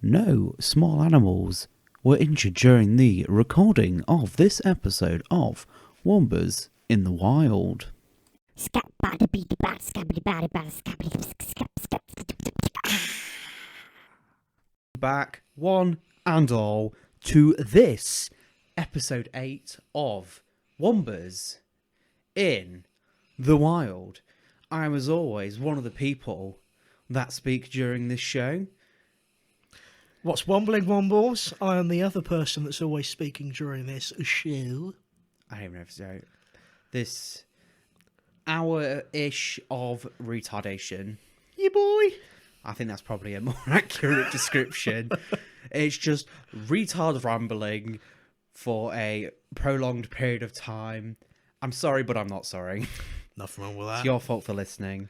No small animals were injured during the recording of this episode of Wumbas in the Wild. Back, one and all, to this episode 8 of Wumbas in the Wild. I am, as always, one of the people that speak during this show. What's wombling, Wombles? I am the other person that's always speaking during this show. I don't even know if so. This hour-ish of retardation. Yeah, boy. I think that's probably a more accurate description. It's just retard rambling for a prolonged period of time. I'm sorry, but I'm not sorry. Nothing wrong with that. It's your fault for listening.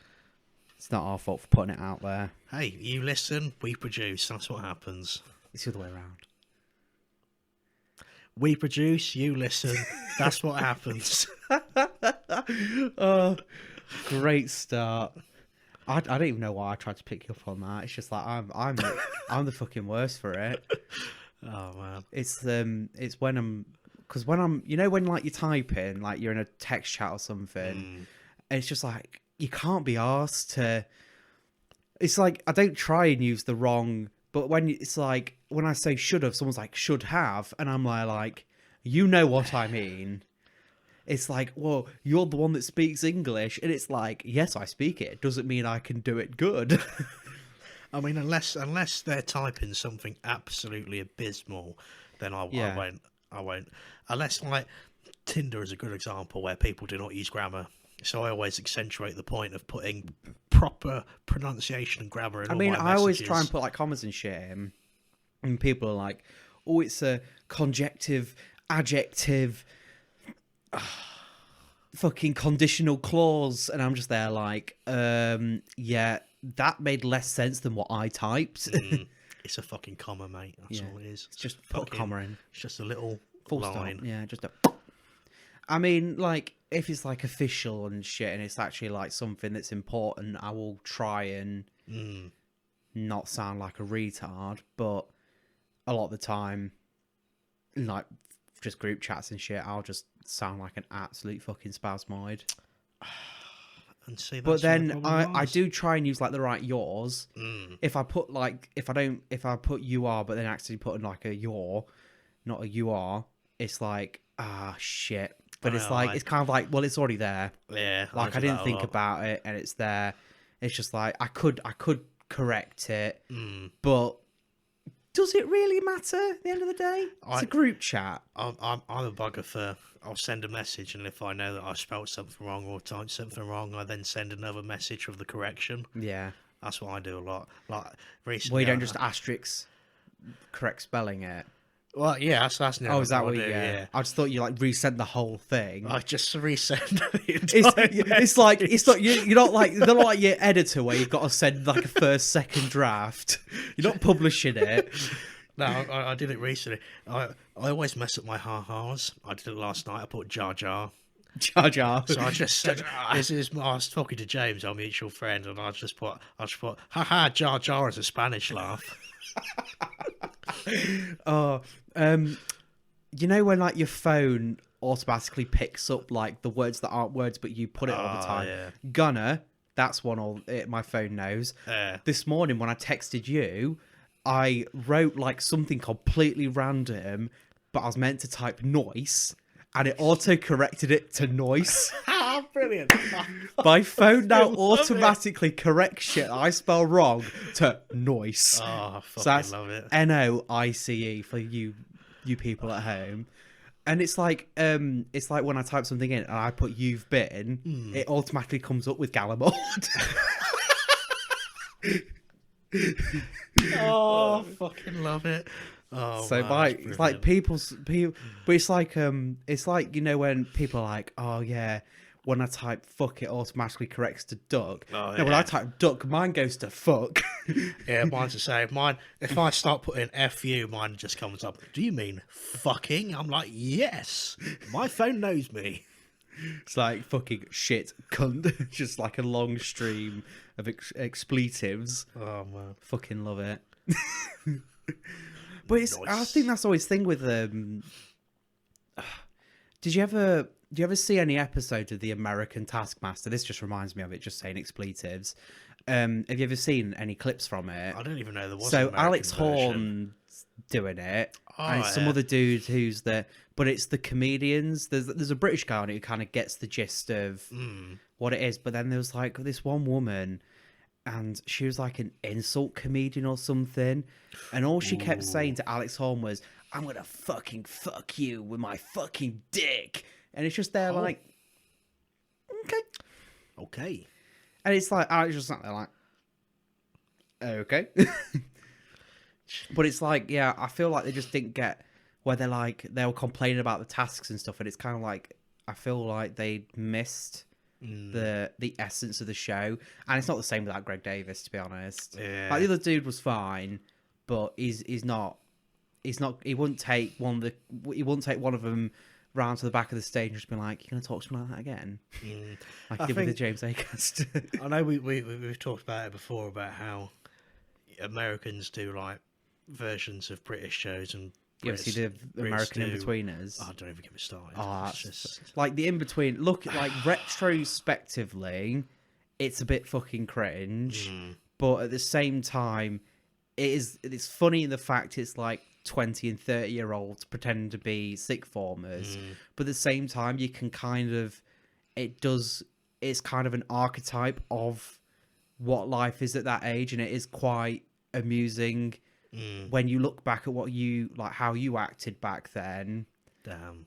It's not our fault for putting it out there. Hey, you listen, we produce. That's what happens. It's the other way around. We produce, you listen. That's what happens. Oh, great start. I don't even know why I tried to pick you up on that. It's just like I'm the fucking worst for it. Oh man. It's when I'm you know when like you're typing, like you're in a text chat or something, and it's just like you can't be asked to. It's like I don't try and use the wrong, but when it's like when I say should have, someone's like should have, and I'm like you know what I mean. It's like, well, you're the one that speaks English, and it's like, yes, I speak it. It doesn't mean I can do it good. I mean, unless they're typing something absolutely abysmal, then I won't. Unless, like, Tinder is a good example where people do not use grammar. So I always accentuate the point of putting proper pronunciation and grammar in all my I always messages. try and put, like, commas and shit in, and people are like, oh, it's a conjective, adjective, fucking conditional clause, and I'm just there like, yeah, that made less sense than what I typed. It's a fucking comma, mate. That's all it is. It's just put a comma in. It's just a little Full line. Stop. Yeah, just a. I mean, like, if it's like official and shit, and it's actually like something that's important, I will try and not sound like a retard. But a lot of the time, like just group chats and shit, I'll just sound like an absolute fucking spasmoid. And see, but then I do try and use like the right yours. If I put like if I put you are, but then actually put in like a your, not a you are, it's like shit. But it's like it's kind of like, well, it's already there. Yeah, like I didn't think about it, and it's there. It's just like I could correct it, but does it really matter at the end of the day? It's a group chat. I'm a bugger for, I'll send a message, and if I know that I spelled something wrong or typed something wrong, I then send another message with the correction. Yeah. That's what I do a lot. Like recently, well, you don't just asterisk correct spelling it. Well, yeah, that's oh, is that what you do? Yeah. I just thought you like resent the whole thing. I just resend the entire it's like it's not you're not like they're not like your editor where you've got to send like a first, second draft. You're not publishing it. No, I did it recently. I always mess up my ha-has. I did it last night. I put Jar Jar. Jar Jar. So I just said, I was talking to James, our mutual friend, and I just put, ha-ha, Jar Jar as a Spanish laugh. Oh, you know when like your phone automatically picks up like the words that aren't words, but you put it all the time. Yeah. Gunner, that's one my phone knows. This morning when I texted you, I wrote like something completely random, but I was meant to type noise, and it auto corrected it to noise. Brilliant. My phone now automatically corrects shit I spell wrong to noise. Oh, I fucking so that's love it. NOICE for you people at home. And it's like when I type something in and I put you've been, it automatically comes up with Gallimard. Oh, fucking love it. Oh, so man, it's like people, but it's like you know when people are like, oh yeah, when I type fuck, it automatically corrects to duck. Oh, no, when I type duck, mine goes to fuck. Yeah, mine's the same. Mine, if I start putting FU, mine just comes up. Do you mean fucking? I'm like, yes. My phone knows me. It's like fucking shit, cunt. Just like a long stream of expletives. Oh man, fucking love it. But I think that's always the thing with do you ever see any episodes of the American Taskmaster? This just reminds me of it, just saying expletives. Have you ever seen any clips from it? I don't even know there was. So an American Alex version. Horne's doing it, and it's some other dude who's but it's the comedians. There's a British guy on it who kind of gets the gist of what it is, but then there was like this one woman, and she was like an insult comedian or something, and all she kept saying to Alex Horne was, "I'm gonna fucking fuck you with my fucking dick," and it's just there like, okay. And it's like, I was just sat there like, okay. But it's like, yeah, I feel like they just didn't get where they were complaining about the tasks and stuff. And it's kind of like, I feel like they missed the essence of the show. And it's not the same without Greg Davis, to be honest. Yeah. Like, the other dude was fine, but he wouldn't take one of them round to the back of the stage and just be like, "You're going to talk to me like that again?" Like he did with the James Acast. I know we've talked about it before, about how Americans do like versions of British shows, and you ever see the American In-Betweeners? Oh, don't even get me started. Oh, like the In-Between. Look, like retrospectively, it's a bit fucking cringe, but at the same time, it's funny in the fact it's like 20 and 30-year-olds pretending to be sixth formers, but at the same time you can kind of it's kind of an archetype of what life is at that age, and it is quite amusing when you look back at how you acted back then. Damn.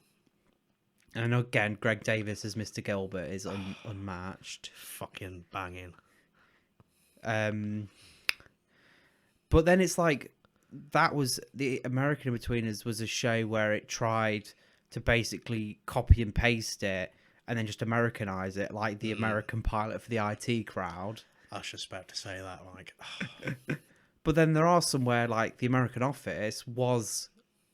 And again, Greg Davis as Mr. Gilbert is unmatched. Fucking banging. But then it's like, that was the American In-Betweeners was a show where it tried to basically copy and paste it and then just Americanize it, like the American Pilot for the IT crowd. I was just about to say that, like. But then there are some where, like, the American Office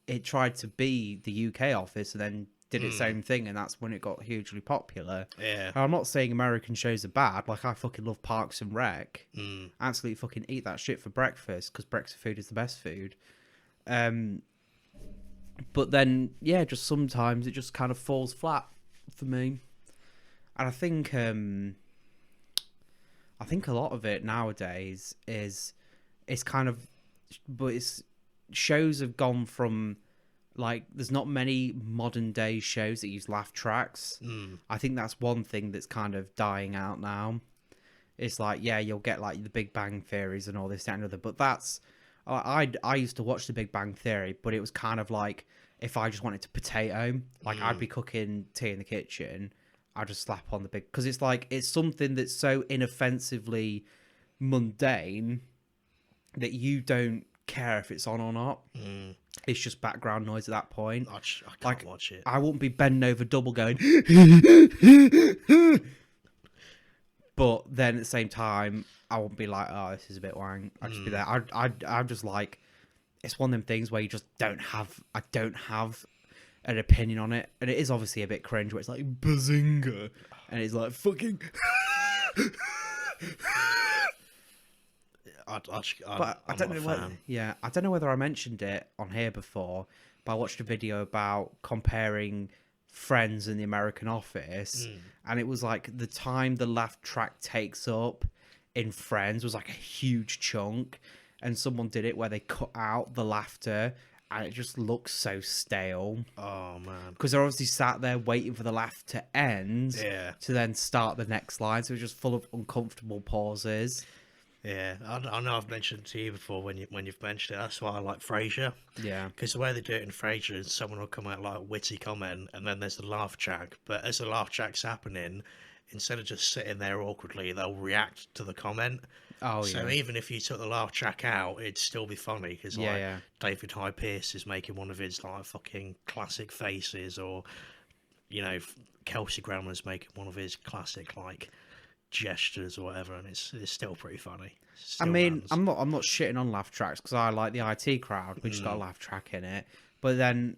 it tried to be the UK Office and then did its own thing, and that's when it got hugely popular. Yeah. I'm not saying American shows are bad. Like, I fucking love Parks and Rec. Absolutely fucking eat that shit for breakfast, because breakfast food is the best food. But then, yeah, just sometimes it just kind of falls flat for me. And I think a lot of it nowadays is kind of, but it's shows have gone from, like, there's not many modern day shows that use laugh tracks. I think that's one thing that's kind of dying out now. It's like, yeah, you'll get like the Big Bang Theories and all this, that, and other, but that's, I used to watch the Big Bang Theory, but it was kind of like, if I just wanted to potato, like I'd be cooking tea in the kitchen, I'd just slap on the big, because it's like, it's something that's so inoffensively mundane that you don't care if it's on or not. It's just background noise at that point. I can't watch it. I wouldn't be bending over double going but then at the same time I wouldn't be like, oh, this is a bit wang. I'd just be there. I'm just like, it's one of them things where you just I don't have an opinion on it, and it is obviously a bit cringe where it's like bazinga and it's like fucking I don't know whether, I don't know whether I mentioned it on here before, but I watched a video about comparing Friends and the American Office, and it was like the time the laugh track takes up in Friends was like a huge chunk, and someone did it where they cut out the laughter and it just looks so stale. Oh man, because they're obviously sat there waiting for the laugh to end to then start the next line, so it's just full of uncomfortable pauses. Yeah, I know I've mentioned to you before when you've mentioned it. That's why I like Frasier. Yeah. Because the way they do it in Frasier is someone will come out like a witty comment, and then there's the laugh track. But as the laugh track's happening, instead of just sitting there awkwardly, they'll react to the comment. Oh, so even if you took the laugh track out, it'd still be funny. Because David Hyde Pierce is making one of his like fucking classic faces, or Kelsey Grammer's making one of his classic like gestures or whatever, and it's still pretty funny. I mean, I'm not shitting on laugh tracks because I like the IT crowd. We just got a laugh track in it, but then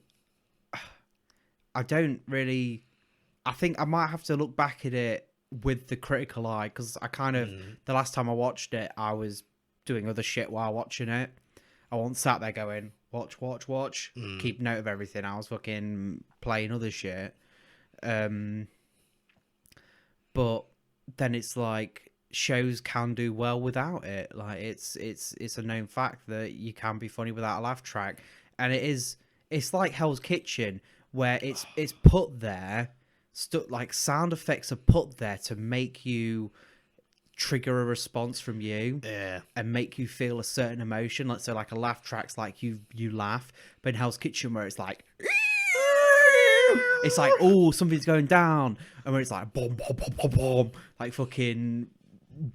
I don't really. I think I might have to look back at it with the critical eye, because I kind of the last time I watched it, I was doing other shit while watching it. I wasn't sat there going, watch. Keep note of everything. I was fucking playing other shit. But then it's like shows can do well without it. Like it's a known fact that you can be funny without a laugh track, and it's like Hell's Kitchen where it's put there, like sound effects are put there to make you trigger a response from you, and make you feel a certain emotion. Like so, like a laugh track's like you laugh, but in Hell's Kitchen where it's like. It's like, oh, something's going down, and when it's like boom, boom, boom, boom, boom, like fucking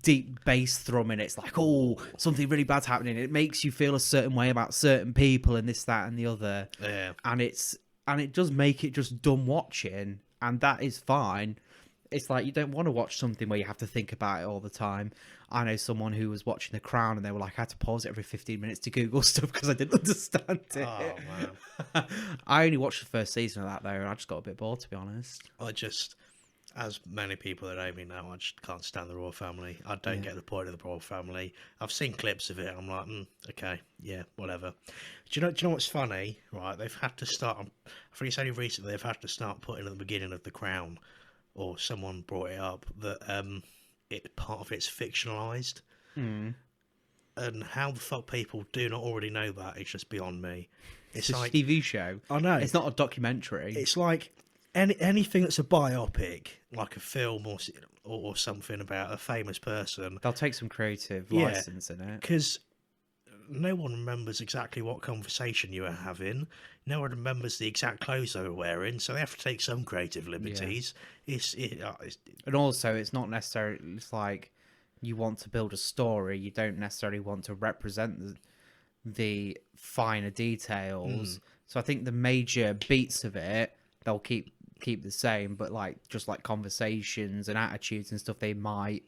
deep bass thrumming, it's like, oh, something really bad's happening. It makes you feel a certain way about certain people and this, that, and the other. Yeah, and it does make it just dumb watching, and that is fine. It's like you don't want to watch something where you have to think about it all the time. I know someone who was watching The Crown and they were like, I had to pause it every 15 minutes to Google stuff because I didn't understand it. Oh, man. I only watched the first season of that, though, and I just got a bit bored, to be honest. As many people that know me know, I just can't stand the Royal Family. I don't get the point of the Royal Family. I've seen clips of it, and I'm like, okay, yeah, whatever. Do you know what's funny? Right, they've had to start, I think it's only recently they've had to start putting at the beginning of The Crown, or someone brought it up, that part of it's fictionalised. And how the fuck people do not already know that is just beyond me. It's like a TV show. I know. It's not a documentary. It's like anything that's a biopic, like a film or something about a famous person. They'll take some creative license in it. Because no one remembers exactly what conversation you were having. No one remembers the exact clothes they were wearing, so they have to take some creative liberties. And also, it's not necessarily... It's like you want to build a story. You don't necessarily want to represent the finer details. So I think the major beats of it, they'll keep the same, but like just like conversations and attitudes and stuff, they might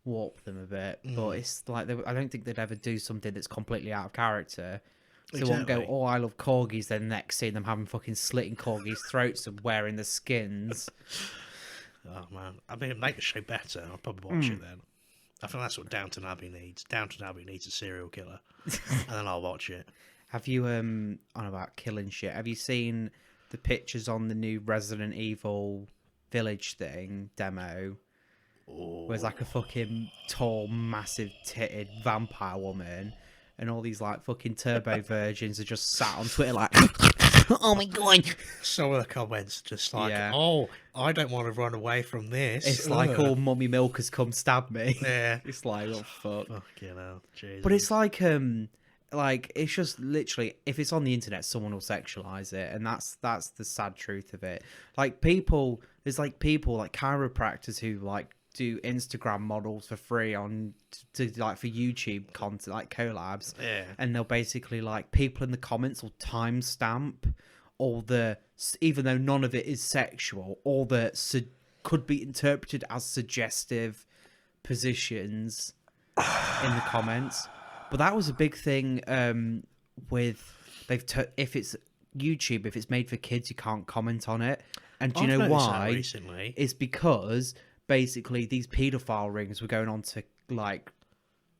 warp them a bit. But it's like I don't think they'd ever do something that's completely out of character. So they won't go, oh, I love corgis, then next scene them having fucking slitting corgis' throats and wearing the skins. Oh man, I mean, it'd make the show better. I'll probably watch it then. I think that's what Downton Abbey needs. Downton Abbey needs a serial killer, and then I'll watch it. Have you on about killing shit? Have you seen the pictures on the new Resident Evil Village thing demo? Where it's like a fucking tall, massive titted vampire woman, and all these like fucking turbo virgins are just sat on Twitter like, oh my god. Some of the comments just like, oh, I don't want to run away from this. It's like all mummy milkers come stab me. Yeah. It's like, oh fuck. Fucking hell, Jesus. But it's like it's just literally, if it's on the internet, someone will sexualize it, and that's the sad truth of it. Like there's like people like chiropractors who like do Instagram models for free to like for YouTube content, like collabs, and they'll basically like people in the comments will timestamp all the, even though none of it is sexual, all the could be interpreted as suggestive positions in the comments. But that was a big thing with if it's YouTube, if it's made for kids, you can't comment on it. And do you know why? Recently. It's because basically these paedophile rings were going on to like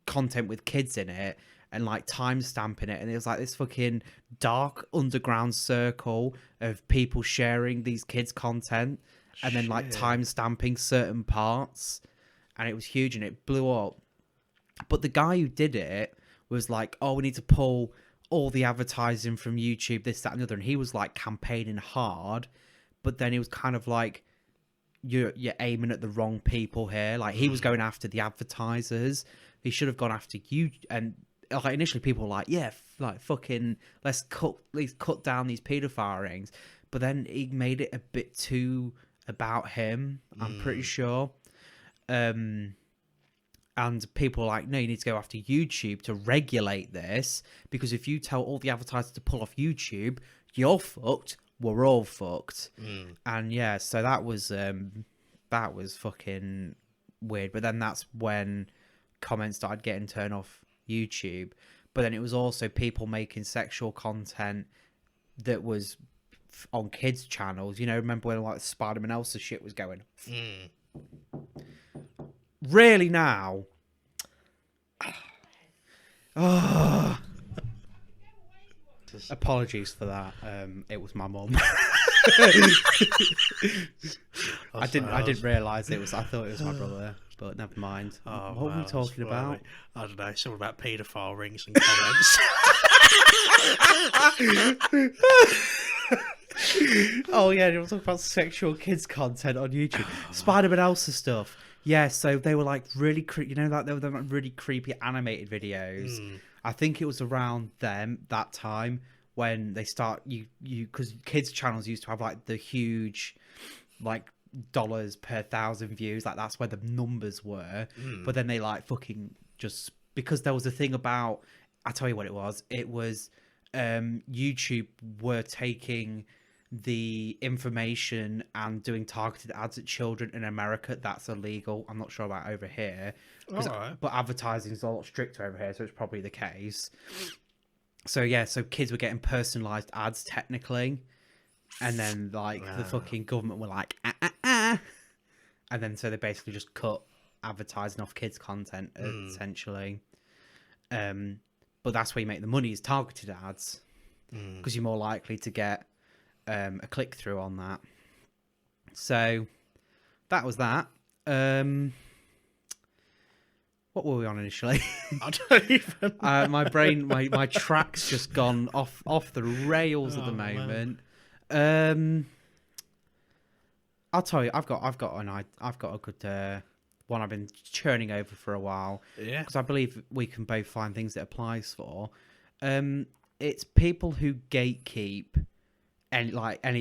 content with kids in it and like time stamping it, and it was like this fucking dark underground circle of people sharing these kids content and then like time stamping certain parts, and it was huge and it blew up. But the guy who did it was like, oh, we need to pull all the advertising from YouTube, this, that, and the other, and he was like campaigning hard, but then he was kind of like, you're aiming at the wrong people here. Like he was going after the advertisers. He should have gone after you. And like initially people were like, yeah, like fucking let's cut down these paedophile rings. But then he made it a bit too about him, I'm pretty sure. And people are like, no, you need to go after YouTube to regulate this, because if you tell all the advertisers to pull off YouTube, you're fucked. We're all fucked. And yeah, so that was fucking weird. But then that's when comments started getting turned off YouTube. But then it was also people making sexual content that was on kids' channels. You know, remember when like Spider-Man Elsa shit was going? Really now? Apologies for that. It was my mum. I didn't realise it was. I thought it was my brother, but never mind. Oh, what were we talking about? I don't know. Something about paedophile rings and comments. Oh yeah, they were talking about sexual kids content on YouTube. Spider-Man Elsa stuff. Yeah, so they were like really creepy. You know, like they were like really creepy animated videos. I think it was around that time when they start because kids channels used to have like the huge like dollars per 1,000 views, like that's where the numbers were. But then they like fucking just because there was a thing about, I'll tell you what it was YouTube were taking the information and doing targeted ads at children in America. That's illegal. I'm not sure about over here, but advertising is a lot stricter over here, so it's probably the case. So yeah, so kids were getting personalized ads technically, and then like the fucking government were like and then so they basically just cut advertising off kids content essentially. But that's where you make the money, is targeted ads, because you're more likely to get a click through on that. So that was that. What were we on initially? I don't even know. My brain, my track's just gone off the rails at the moment. I'll tell you, I've got a good one I've been churning over for a while. Yeah, because I believe we can both find things it applies for. It's people who gatekeep any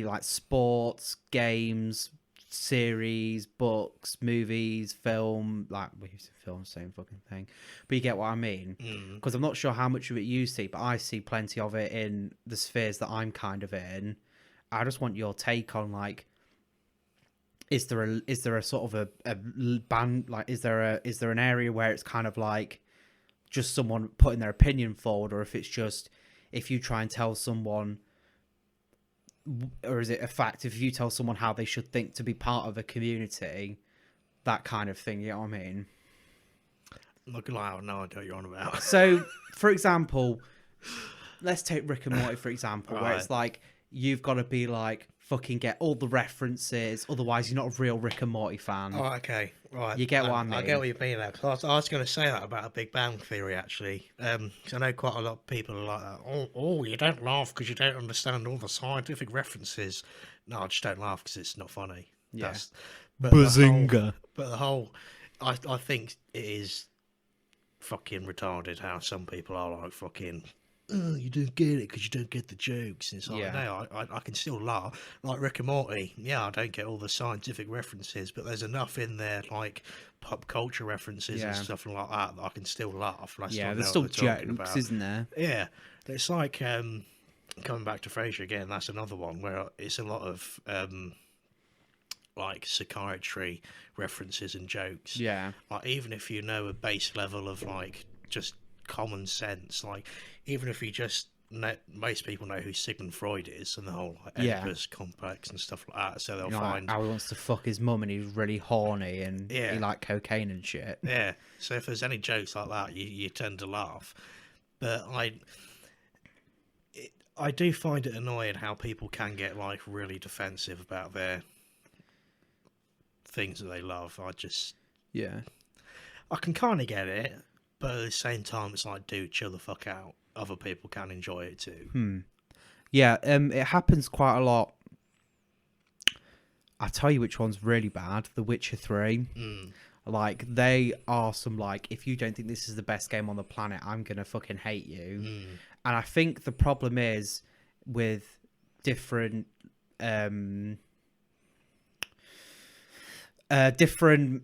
like sports, games, series, books, movies, film. Like we use film, same fucking thing, but you get what I mean. Because I'm not sure how much of it you see, but I see plenty of it in the spheres that I'm kind of in. I just want your take on like, is there a sort of a band, like is there an area where it's kind of like just someone putting their opinion forward, or if it's just if you try and tell someone, or is it a fact if you tell someone how they should think to be part of a community, that kind of thing, you know what I mean? Look, like, I have no idea what you're on about. So, for example, let's take Rick and Morty, for example, where it's like, you've got to be like, fucking get all the references, otherwise you're not a real Rick and Morty fan. Oh, okay, right. You get what I mean? I get what you mean there. Cause I was going to say that about a Big Bang Theory, actually. Because I know quite a lot of people are like that. Oh, you don't laugh because you don't understand all the scientific references. No, I just don't laugh because it's not funny. Yeah. Bazinga. I think it is fucking retarded how some people are like fucking, oh, you don't get it because you don't get the jokes. And it's like, no, I can still laugh. Like Rick and Morty, I don't get all the scientific references, but there's enough in there, like pop culture references and stuff like that I can still laugh. There's still jokes, isn't there? Yeah, it's like coming back to Frasier again. That's another one where it's a lot of like psychiatry references and jokes. Yeah, like even if you know a base level of like just common sense, like even if you just most people know who Sigmund Freud is and the whole like, Oedipus complex and stuff like that, so they'll find how he wants to fuck his mum and he's really horny and he like cocaine and shit. Yeah, so if there's any jokes like that, you tend to laugh. But I do find it annoying how people can get like really defensive about their things that they love. I can kind of get it, but at the same time, it's like, dude, chill the fuck out. Other people can enjoy it too. Yeah, it happens quite a lot. I'll tell you which one's really bad. The Witcher 3. Like, they are some, like, if you don't think this is the best game on the planet, I'm going to fucking hate you. And I think the problem is with different different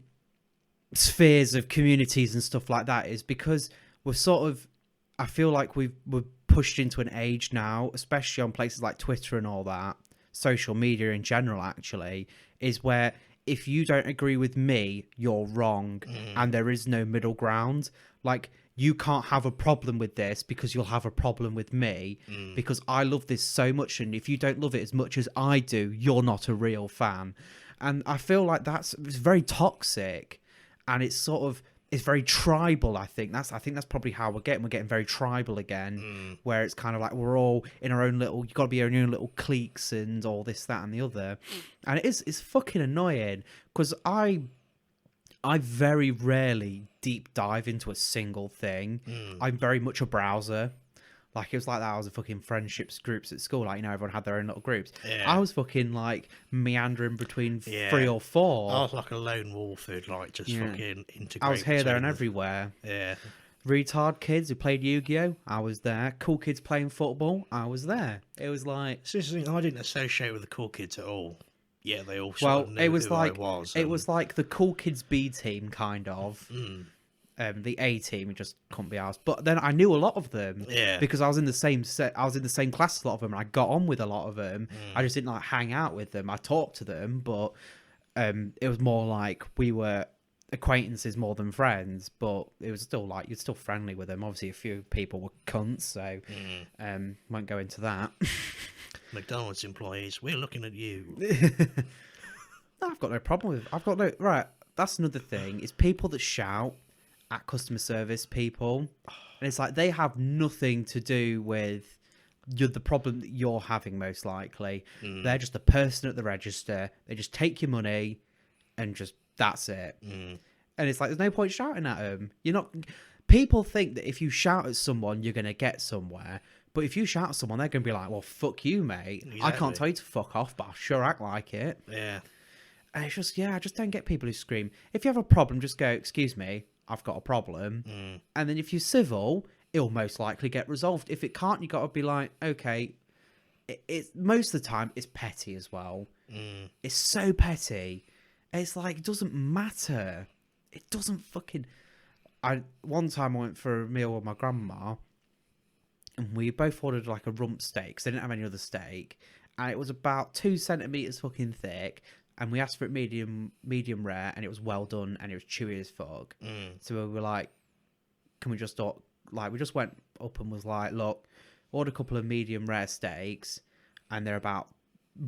spheres of communities and stuff like that is because we're sort of, I feel like we're pushed into an age now, especially on places like Twitter and all that, social media in general actually, is where if you don't agree with me, you're wrong, and there is no middle ground. Like, you can't have a problem with this because you'll have a problem with me because I love this so much, and if you don't love it as much as I do, you're not a real fan. And I feel like it's very toxic, and it's sort of, it's very tribal. I think that's probably how we're getting very tribal again, where it's kind of like we're all in our own little. You got to be in your own little cliques and all this, that, and the other, and it's fucking annoying because I very rarely deep dive into a single thing. I'm very much a browser. Like, it was like that. I was in fucking friendships groups at school. Like, everyone had their own little groups. Yeah. I was fucking, like, meandering between 3 or 4. I was like a lone wolf who'd, like, just fucking integrate. I was here, there, and everywhere. Yeah. Retard kids who played Yu-Gi-Oh! I was there. Cool kids playing football. I was there. It was like... Seriously, I didn't associate with the cool kids at all. Yeah, they all sort of knew who I was. It was like the cool kids B team, kind of. The A team, it just couldn't be asked. But then I knew a lot of them, because I was in the same class as a lot of them, and I got on with a lot of them. I just didn't like hang out with them. I talked to them, but it was more like we were acquaintances more than friends. But it was still like you're still friendly with them. Obviously, a few people were cunts, so won't go into that. McDonald's employees, we're looking at you. I've got no problem with. Right. That's another thing. Is people that shout at customer service people, and it's like they have nothing to do with the problem that you're having. Most likely, they're just the person at the register. They just take your money, and just that's it. And it's like there's no point shouting at them. You're not. People think that if you shout at someone, you're gonna get somewhere. But if you shout at someone, they're gonna be like, "Well, fuck you, mate. Exactly. I can't tell you to fuck off, but I sure act like it." Yeah. And it's just I just don't get people who scream. If you have a problem, just go, "Excuse me, I've got a problem." And then if you're civil, it'll most likely get resolved. If it can't, you got to be like, okay. It's most of the time it's petty as well. It's so petty. It's like it doesn't matter. It doesn't fucking. One time I went for a meal with my grandma, and we both ordered like a rump steak because they didn't have any other steak, and it was about 2 centimeters fucking thick. And we asked for it medium rare, and it was well done, and it was chewy as fuck. So we were like, can we just we just went up and was like, look, order a couple of medium rare steaks, and they're about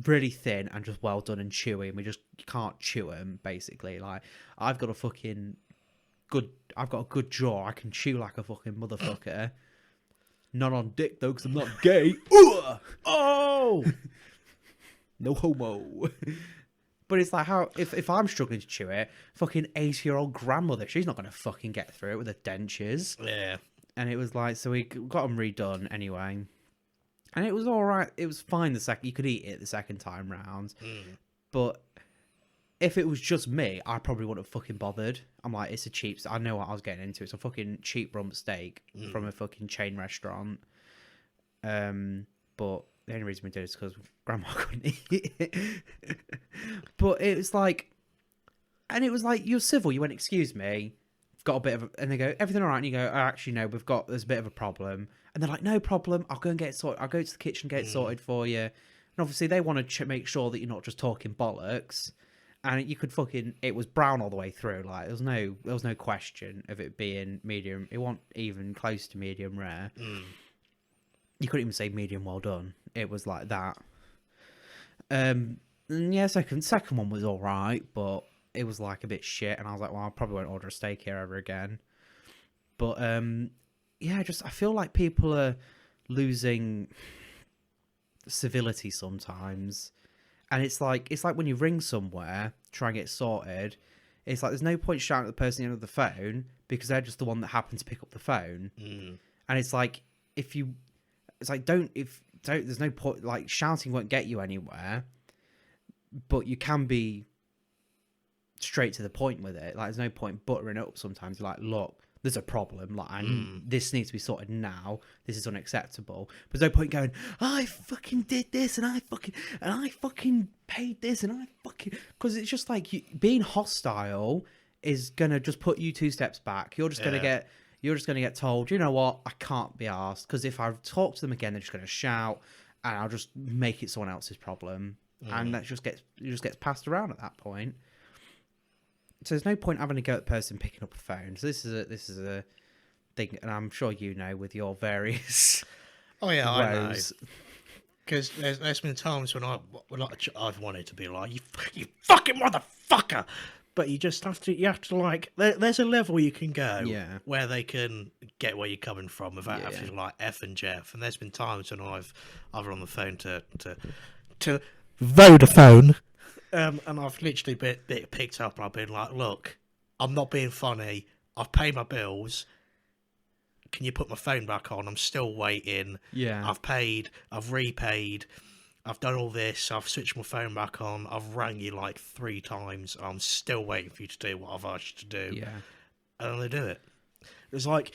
really thin and just well done and chewy, and you can't chew them, basically. Like, I've got a good jaw. I can chew like a fucking motherfucker. Not on dick, though, because I'm not gay. Oh! No homo. But it's like how if I'm struggling to chew it, fucking 80-year-old grandmother, she's not gonna fucking get through it with her dentures. Yeah. And it was like, so we got them redone anyway, and it was all right. It was fine the second you could eat it the second time round. But if it was just me, I probably wouldn't have fucking bothered. I'm like, it's a cheap. I know what I was getting into. It's a fucking cheap rump steak from a fucking chain restaurant. But the only reason we did it is because grandma couldn't eat it. But it was like, and it was like, you're civil. You went, excuse me, got a bit of, and they go, everything all right? And you go, oh, actually, no, there's a bit of a problem. And they're like, no problem. I'll go and get it sorted. I'll go to the kitchen and get it sorted for you. And obviously they want to make sure that you're not just talking bollocks. And you could it was brown all the way through. Like, there was no question of it being medium. It wasn't even close to medium rare. You couldn't even say medium well done. It was like that. And yeah, second one was all right, but it was like a bit shit. And I was like, well, I probably won't order a steak here ever again. But yeah, I feel like people are losing civility sometimes. And it's like when you ring somewhere, try and get sorted. It's like there's no point shouting at the person at the end of the phone because they're just the one that happened to pick up the phone. And it's like there's no point, like, shouting won't get you anywhere, but you can be straight to the point with it. Like, there's no point buttering it up sometimes. You're like, look, there's a problem. Like, this needs to be sorted now. This is unacceptable. But there's no point going, I fucking did this, and I fucking paid this, and I fucking... Because it's just like, being hostile is going to just put you 2 steps back. You're just going to get told, you know what, I can't be asked, because if I talk to them again, they're just going to shout, and I'll just make it someone else's problem. And that just gets passed around at that point. So there's no point having to go at the person picking up a phone. So this is a thing, and I'm sure you know with your various I know. Because there's been times when I've wanted to be like, you fucking motherfucker, But you just have to like, there's a level you can go where they can get where you're coming from without having to like F and Jeff. And there's been times when I've on the phone to Vodafone, and I've literally been picked up and I've been like, look, I'm not being funny. I've paid my bills. Can you put my phone back on? I'm still waiting. Yeah. I've paid. I've repaid. I've done all this. I've switched my phone back on. I've rang you like 3 times. I'm still waiting for you to do what I've asked you to do. Yeah. And then they do it. It's like,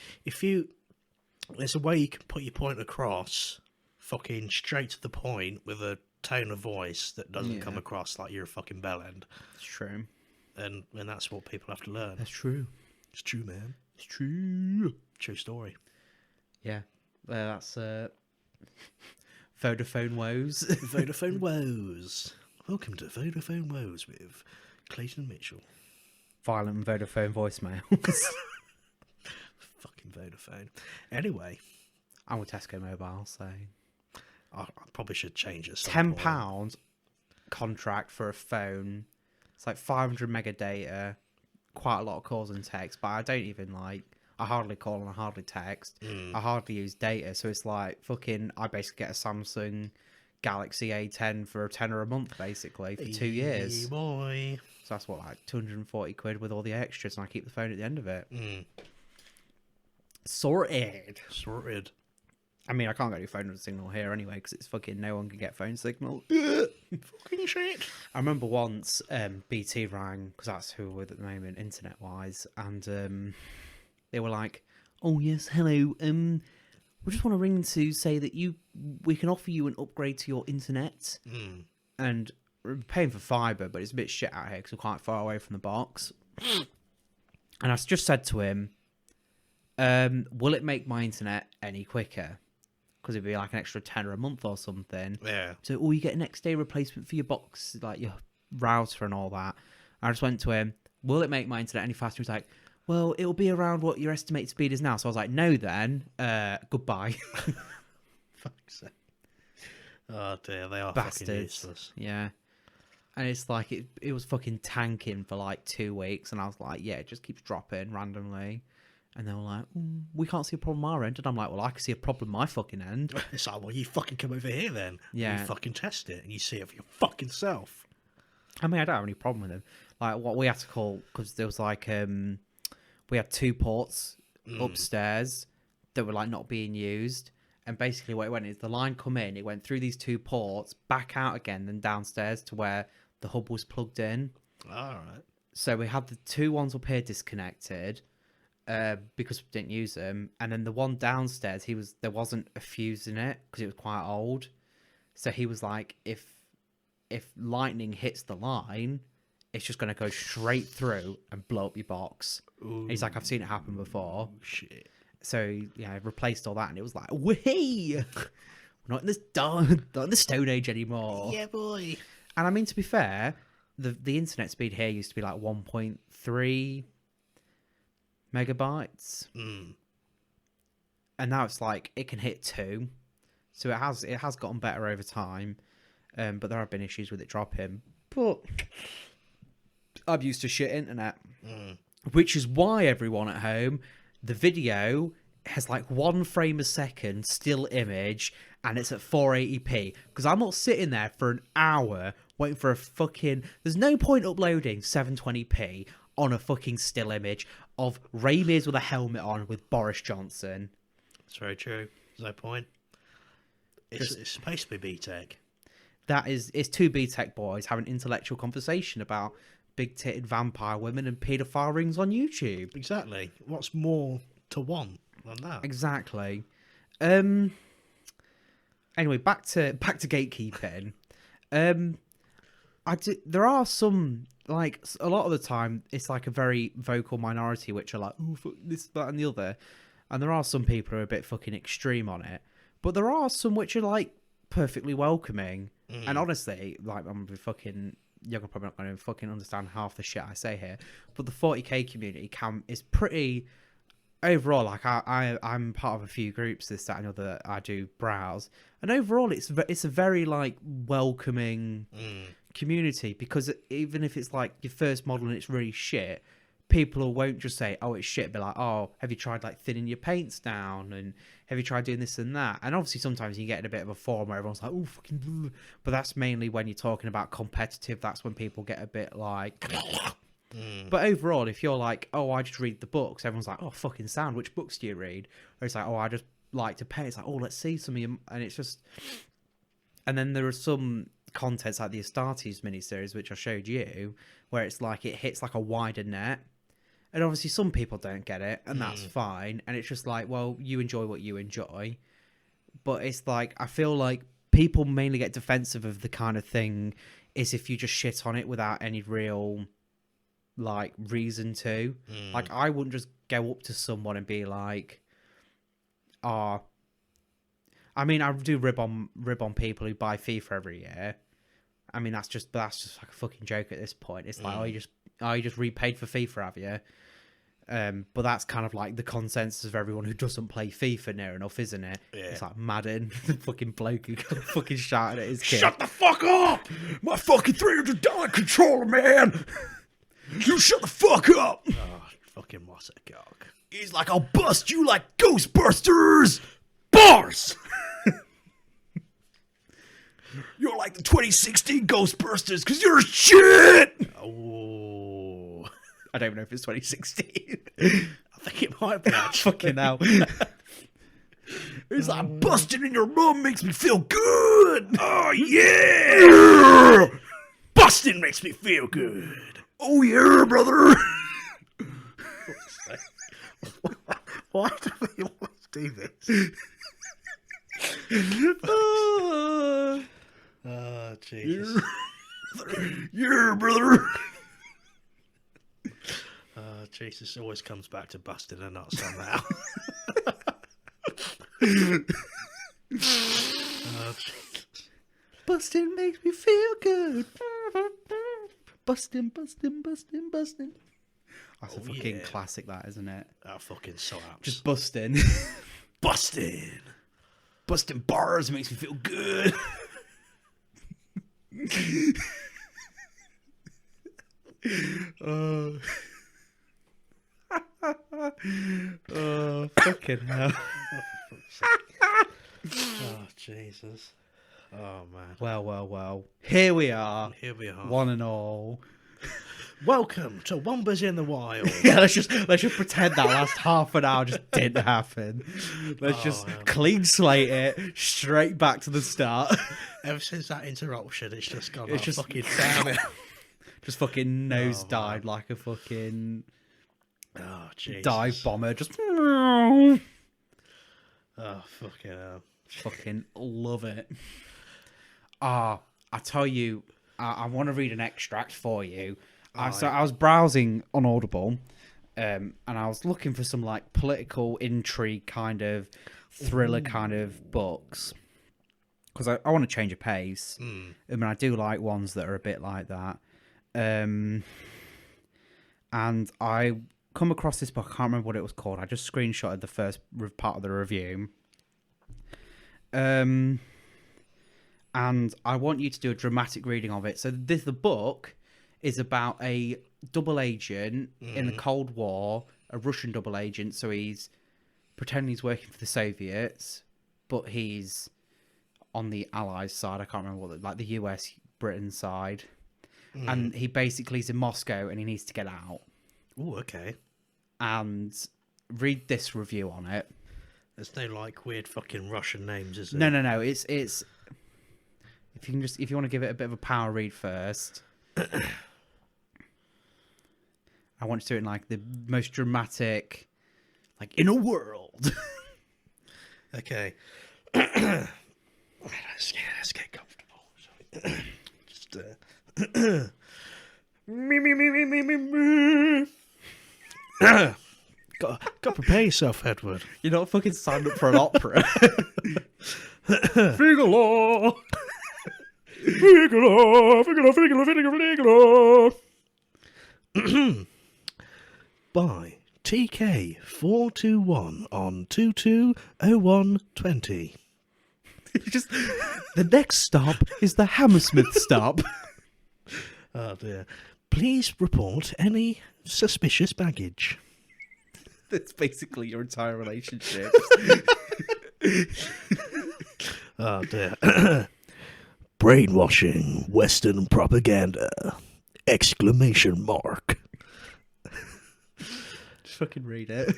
there's a way you can put your point across, fucking straight to the point with a tone of voice that doesn't come across like you're a fucking bellend. It's true. And that's what people have to learn. That's true. It's true, man. It's true. True story. Yeah. That's Vodafone Woes. Vodafone Woes. Welcome to Vodafone Woes with Clayton Mitchell. Violent Vodafone voicemails. Fucking Vodafone. Anyway. I'm with Tesco Mobile, so... I probably should change it. £10 contract for a phone. It's like 500 mega data. Quite a lot of calls and texts, but I don't even like... I hardly call and I hardly text. I hardly use data, so it's like fucking... I basically get a Samsung Galaxy A10 for a tenner a month, basically, for 2 years. Boy. So that's what, like 240 quid with all the extras, and I keep the phone at the end of it. Sorted. I mean, I can't get any phone signal here anyway, because it's fucking no one can get phone signal. Fucking shit. I remember once BT rang, because that's who we're with at the moment, internet-wise, and they were like, "Oh yes, hello. We just want to ring to say that we can offer you an upgrade to your internet, and we're paying for fibre, but it's a bit shit out here because we're quite far away from the box." And I just said to him, "Will it make my internet any quicker? Because it'd be like an extra tenner a month or something." Yeah. So, you get a next day replacement for your box, like your router and all that. I just went to him, "Will it make my internet any faster?" He was like, "Well, it'll be around what your estimated speed is now." So I was like, "No, then, goodbye." Fuck's sake. Oh dear, they are Bastards. fucking useless. Yeah. And it's like, it was fucking tanking for like 2 weeks. And I was like, yeah, it just keeps dropping randomly. And they were like, "We can't see a problem on our end." And I'm like, "Well, I can see a problem on my fucking end." It's like, well, you fucking come over here then. Yeah. You fucking test it and you see it for your fucking self. I mean, I don't have any problem with them. Like, what we had to call, because there was like, we had 2 ports upstairs that were like not being used. And basically what it went is the line come in, it went through these 2 ports, back out again, then downstairs to where the hub was plugged in. All right. So we had the 2 ones up here disconnected because we didn't use them. And then the one downstairs, there wasn't a fuse in it because it was quite old. So he was like, if lightning hits the line, it's just going to go straight through and blow up your box. And he's like, "I've seen it happen before." Shit. So yeah, I replaced all that, and it was like, "Whee! We're not in the Stone Age anymore." Yeah, boy. And I mean, to be fair, the internet speed here used to be like 1.3 megabytes, and now it's like it can hit 2. So it has gotten better over time, but there have been issues with it dropping. But I'm used to shit internet, which is why everyone at home, the video has like 1 frame a second still image, and it's at 480p. Because I'm not sitting there for an hour waiting for a fucking... There's no point uploading 720p on a fucking still image of Ray Mears with a helmet on with Boris Johnson. That's very true. There's no point. It's supposed to be BTEC. It's 2 BTEC boys having intellectual conversation about big-titted vampire women and paedophile rings on YouTube. Exactly. What's more to want than that? Exactly. Anyway, back to gatekeeping. There are some, like, a lot of the time it's like a very vocal minority which are like, "Oh, fuck this, that, and the other," and there are some people who are a bit fucking extreme on it. But there are some which are like perfectly welcoming. And honestly, like, I'm fucking... You're probably not going to fucking understand half the shit I say here, but the 40k community is pretty overall. Like, I'm part of a few groups, this, that, and other, that I do browse, and overall it's a very like welcoming community, because even if it's like your first model and it's really shit, people won't just say, oh, it's shit, but like, oh, have you tried like thinning your paints down, and have you tried doing this and that? And obviously sometimes you get in a bit of a forum where everyone's like, oh, fucking, but that's mainly when you're talking about competitive. That's when people get a bit like But overall, if you're like, oh, I just read the books, everyone's like, oh, fucking sound, which books do you read? Or it's like, oh, I just like to paint. It's like, oh, let's see some of your, and it's just, and then there are some contents like the Astartes miniseries, which I showed you, where it's like it hits like a wider net. And obviously some people don't get it, and that's fine. And it's just like, well, you enjoy what you enjoy. But it's like, I feel like people mainly get defensive of the kind of thing is if you just shit on it without any real, like, reason to. Like, I wouldn't just go up to someone and be like, I mean, I do rib on people who buy FIFA every year. I mean, that's just like a fucking joke at this point. It's like, oh, you just repaid for FIFA, have you? But that's kind of like the consensus of everyone who doesn't play FIFA near enough, isn't it? Yeah. It's like Madden, the fucking bloke who fucking shouted at his kid. Shut the fuck up! My fucking $300 controller, man! You shut the fuck up! Oh, fucking what's a cock? He's like, I'll bust you like Ghostbusters! Bars! You're like the 2016 Ghostbusters because you're shit! Oh. I don't even know if it's 2016. I think it might be, actually. Fucking hell. He's like, busting in your mum makes me feel good! Oh, yeah! Busting makes me feel good! Oh, yeah, brother! Why do we always do this? Oh, Jesus. Yeah, brother. Oh, Jesus always comes back to busting a nut somehow. Oh, Jesus. Busting makes me feel good. Busting. That's a fucking classic, that, isn't it? That fucking slaps. Just busting. Busting bars makes me feel good. Oh, fucking hell. Oh, Jesus. Oh, man. Well. Here we are. One and all. Welcome to Wumbas in the Wild. Yeah, let's just pretend that last half an hour just didn't happen. Let's just clean slate it straight back to the start. Ever since that interruption, it's just gone. It's just fucking down. Just fucking nose dived like a fucking dive bomber. Just fucking hell. Fucking love it. I tell you, I want to read an extract for you. So I was browsing on Audible, and I was looking for some like political intrigue kind of thriller kind of books, because I want to change a pace. I mean, I do like ones that are a bit like that. And I come across this book. I can't remember what it was called. I just screenshotted the first part of the review. And I want you to do a dramatic reading of it. So the book is about a double agent in the Cold War, a Russian double agent. So he's pretending he's working for the Soviets, but he's on the Allies side. I can't remember what, like the US, Britain side. And he basically is in Moscow and he needs to get out. Oh, okay. And read this review on it. There's no like weird fucking Russian names, is there? No. It's if you want to give it a bit of a power read first. I want to do it in like the most dramatic, like in a world. Okay. Let's get comfortable. Just Got to prepare yourself, Edward. You're not fucking signed up for an opera. Figaro. Figaro. By TK421 on 220120. The next stop is the Hammersmith stop. Oh dear. Please report any suspicious baggage. That's basically your entire relationship. Oh dear. Brainwashing Western propaganda! Exclamation mark. Just fucking read it.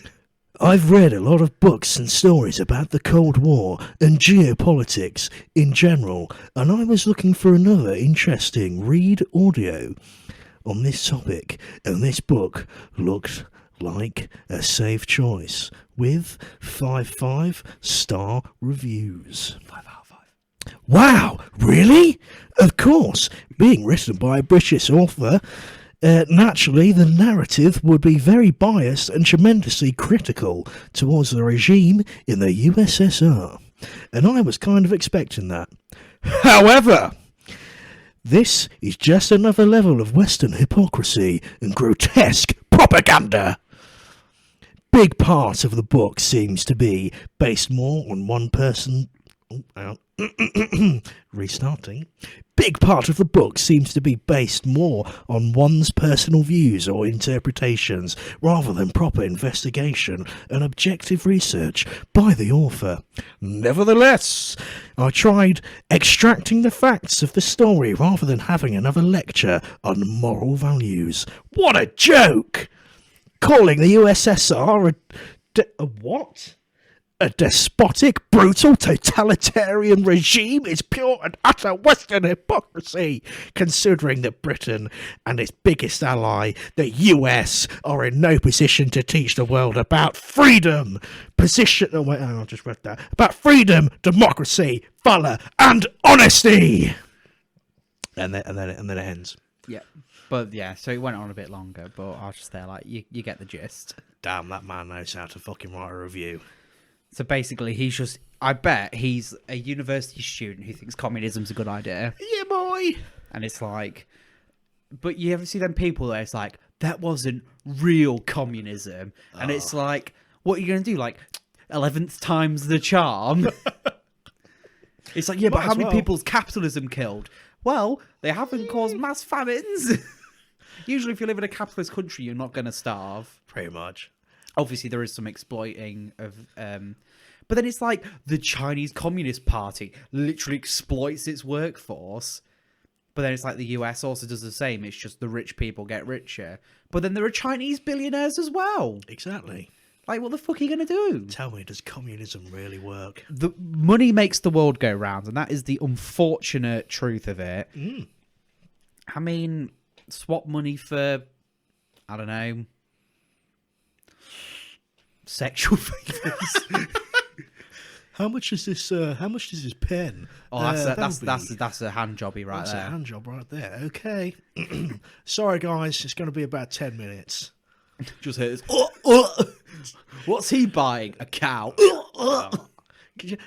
I've read a lot of books and stories about the Cold War and geopolitics in general, and I was looking for another interesting read audio on this topic, and this book looked like a safe choice with 5-star reviews. 5 out of 5. Wow, really? Of course, being written by a British author, naturally the narrative would be very biased and tremendously critical towards the regime in the USSR, and I was kind of expecting that. However, this is just another level of Western hypocrisy and grotesque propaganda. Big part of the book seems to be based more on one person. Restarting. Big part of the book seems to be based more on one's personal views or interpretations rather than proper investigation and objective research by the author. Nevertheless, I tried extracting the facts of the story rather than having another lecture on moral values. What a joke! Calling the USSR a what? A despotic, brutal, totalitarian regime is pure and utter Western hypocrisy, considering that Britain and its biggest ally, the US, are in no position to teach the world about freedom. I just read that. About freedom, democracy, valour, and honesty. And then it ends. Yeah. But yeah, so it went on a bit longer, but I was just there like, you get the gist. Damn, that man knows how to fucking write a review. So basically, I bet he's a university student who thinks communism's a good idea. Yeah, boy. And it's like, but you ever see them people that it's like, that wasn't real communism. And it's like, what are you going to do? Like, 11th times the charm? It's like, yeah, but how many people's capitalism killed? Well, they haven't caused mass famines. Usually if you live in a capitalist country, you're not going to starve. Pretty much. Obviously, there is some exploiting of... but then it's like the Chinese Communist Party literally exploits its workforce. But then it's like the US also does the same. It's just the rich people get richer. But then there are Chinese billionaires as well. Exactly. Like, what the fuck are you going to do? Tell me, does communism really work? The money makes the world go round, and that is the unfortunate truth of it. Mm. I mean, swap money for, I don't know, sexual favors. How much is this? How much does this pen? Oh, that's a hand jobby right there. That's a hand job right there. Okay. Sorry, guys. It's going to be about 10 minutes. Just hear this. What's he buying? A cow.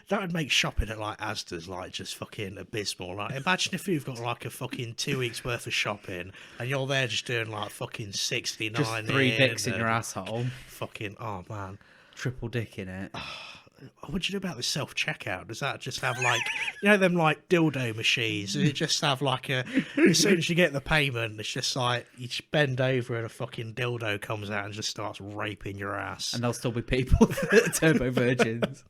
That would make shopping at like Asda's like just fucking abysmal. Like, imagine if you've got like a fucking 2 weeks worth of shopping and you're there just doing like fucking 69. Just 3 dicks in your asshole. Fucking man, triple dick in it. What do you do about the self-checkout? Does that just have like, you know, them like dildo machines? Does it just have like as soon as you get the payment, it's just like you just bend over and a fucking dildo comes out and just starts raping your ass? And there'll still be people, turbo virgins,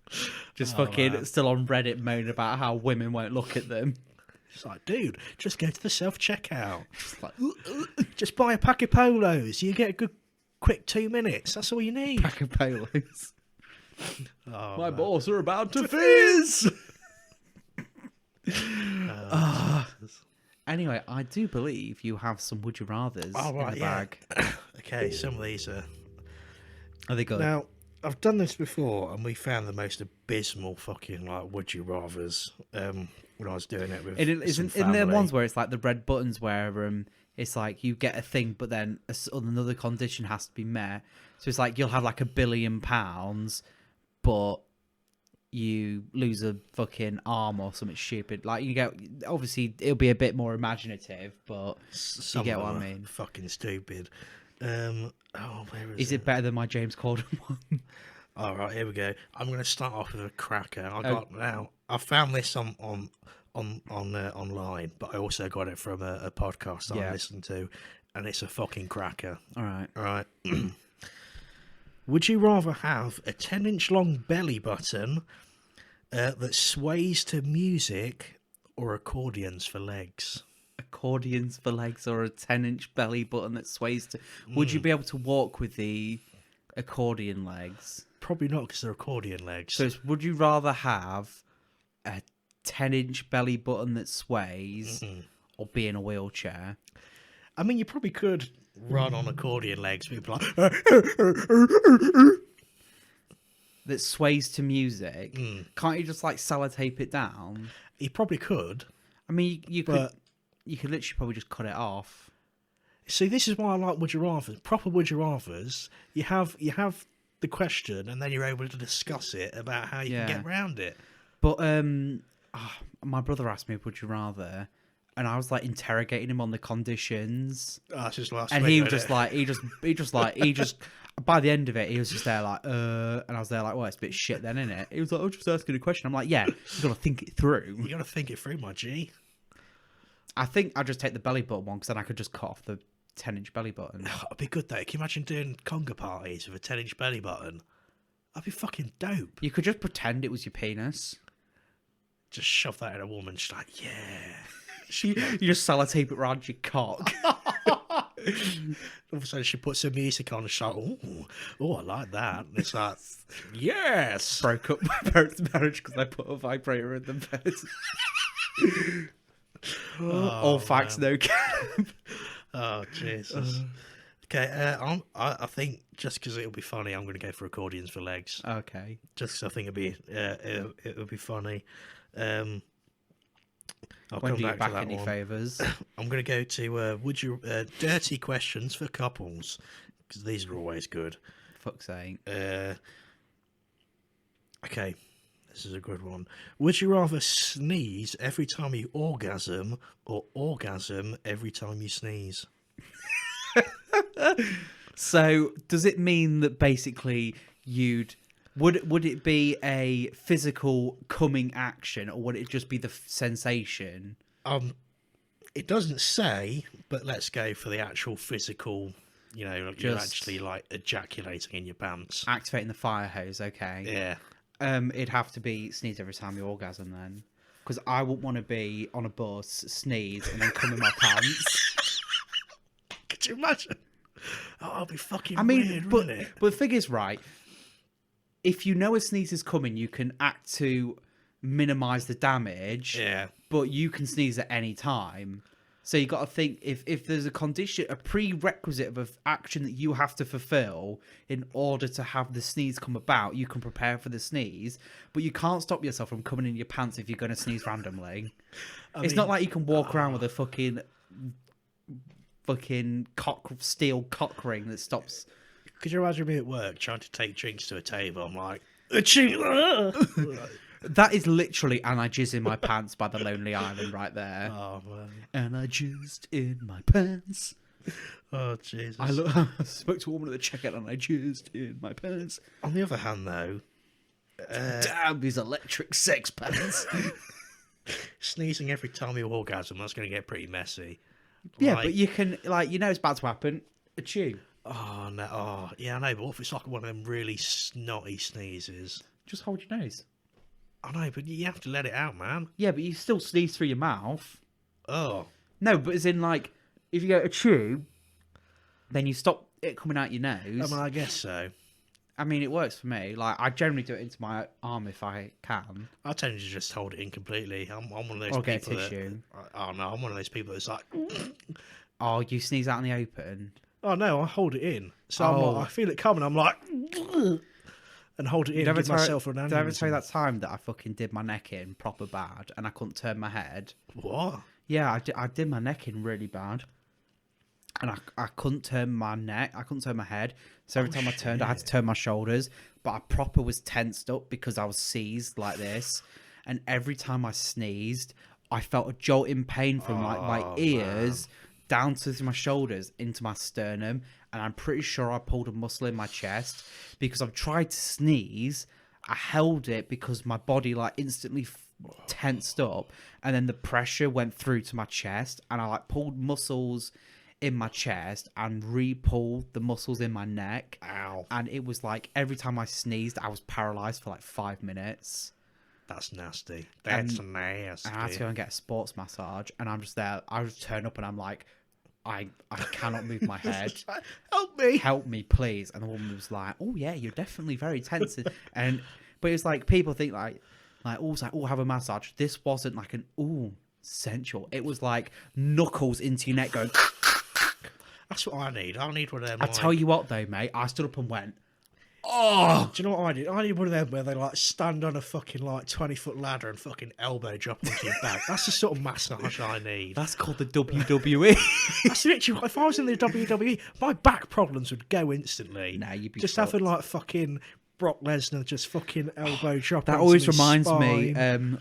just still on Reddit moaning about how women won't look at them. It's like, dude, just go to the self-checkout. Just buy a pack of polos. You get a good quick 2 minutes. That's all you need. Pack of polos. Oh, my balls are about to fizz. Anyway, I do believe you have some would you rathers in the bag. Okay, some of these are they good? Now, I've done this before, and we found the most abysmal fucking like would you rathers when I was doing it with. Isn't there ones where it's like the red buttons where it's like you get a thing, but then another condition has to be met. So it's like you'll have like £1 billion. But you lose a fucking arm or something stupid. Like you get, obviously it'll be a bit more imaginative, but you get what I mean. Fucking stupid. Where is it better than my James Corden one? All right, here we go. I'm going to start off with a cracker. I found this on online, but I also got it from a podcast that I listened to, and it's a fucking cracker. All right. All right. Would you rather have a 10-inch long belly button that sways to music, or accordions for legs? Accordions for legs, or a 10-inch belly button that sways to... Would you be able to walk with the accordion legs? Probably not, because they're accordion legs. So would you rather have a 10-inch belly button that sways, or be in a wheelchair? I mean, you probably could run on accordion legs. People like... That sways to music. Can't you just like sellotape it down? You probably could. I mean, you could literally probably just cut it off. See, this is why I like Would You Rathers. Proper Would You Rathers, you have the question, and then you're able to discuss it about how you can get around it. But my brother asked me, "Would you rather?" And I was like interrogating him on the conditions. Oh, it's just last and week, he was just like, he just. By the end of it, he was just there like, and I was there like, well, it's a bit shit then, isn't it? He was like, I'm just asking a question. I'm like, yeah, you got to think it through. You got to think it through, my G. I think I'd just take the belly button one, because then I could just cut off the 10-inch belly button. Oh, it'd be good though. Can you imagine doing conga parties with a 10-inch belly button? That'd be fucking dope. You could just pretend it was your penis. Just shove that in a woman. She's like, yeah. You just sellotape it around your cock. All of a sudden she puts some music on and she's like, oh, I like that. And it's like, yes. Broke up my parents' marriage because I put a vibrator in the bed. All facts, no cap. Oh, Jesus. Okay, I think just because it'll be funny, I'm going to go for accordions for legs. Okay. Just because I think it'll be funny. I'll when come do you back back to that any one. favours? I'm going to go to dirty questions for couples, because these are always good. Fuck's sake. Okay, this is a good one. Would you rather sneeze every time you orgasm, or orgasm every time you sneeze? So, does it mean that basically would it be a physical coming action, or would it just be the sensation? It doesn't say, but let's go for the actual physical. You know, like you're actually like ejaculating in your pants, activating the fire hose. Okay. Yeah. It'd have to be sneeze every time you orgasm then, because I wouldn't want to be on a bus, sneeze, and then come in my pants. Could you imagine? Oh, I'll be fucking. I mean, weird, but wouldn't it? the thing is, right? If you know a sneeze is coming, you can act to minimize the damage. Yeah. But you can sneeze at any time. So you got to think, if there's a condition, a prerequisite of an action that you have to fulfill in order to have the sneeze come about, you can prepare for the sneeze, but you can't stop yourself from coming in your pants if you're going to sneeze randomly. It's not like you can walk around with a fucking steel cock ring that stops. Could you imagine me at work trying to take drinks to a table? I'm like, that is literally "And I Jizz in My Pants" by The Lonely Island right there. Oh, man. And I jizzed in my pants. Oh, Jesus. I spoke to a woman at the checkout and I jizzed in my pants. On the other hand, though... damn these electric sex pants. Sneezing every time you orgasm, that's going to get pretty messy. Yeah, but you can, like, you know it's about to happen. Achoo. Oh, no. Oh, yeah, I know, but what if it's like one of them really snotty sneezes? Just hold your nose. I know, but you have to let it out, man. Yeah, but you still sneeze through your mouth. Oh. No, but as in, like, if you go achoo, then you stop it coming out your nose. I mean, I guess so. I mean, it works for me. Like, I generally do it into my arm if I can. I tend to just hold it in completely. I'm one of those Or people get a tissue. Oh, no, I'm one of those people that's like... Oh, you sneeze out in the open? Oh, no, I hold it in. So I feel it coming, I'm like... And hold it in and give myself an aneurysm. Did I ever tell you that time that I fucking did my neck in proper bad and I couldn't turn my head? What? Yeah, I did my neck in really bad. And I couldn't turn my neck. I couldn't turn my head. So every time I turned, I had to turn my shoulders. But I proper was tensed up because I was seized like this. And every time I sneezed, I felt a jolting pain from like my ears down to my shoulders into my sternum. And I'm pretty sure I pulled a muscle in my chest because I've tried to sneeze. I held it because my body like instantly tensed up, and then the pressure went through to my chest, and I like pulled muscles in my chest and re-pulled the muscles in my neck. Ow. And it was like every time I sneezed, I was paralyzed for like 5 minutes. That's nasty. That's nasty. And I had to go and get a sports massage, and I'm just there. I just turn up and I'm like, I cannot move my head. Help me, please. And the woman was like, oh yeah, you're definitely very tense. But it's like people think like have a massage. This wasn't like sensual. It was like knuckles into your neck going. That's what I need. I need one of them. I tell you what though, mate, I stood up and went, oh, do you know what I did? I need one of them where they like stand on a fucking like 20-foot ladder and fucking elbow drop onto your back. That's the sort of massage I need. That's called the WWE. That's literally, if I was in the WWE, my back problems would go instantly. Nah, you'd be just fucked. having like fucking Brock Lesnar just fucking elbow drop. That always reminds me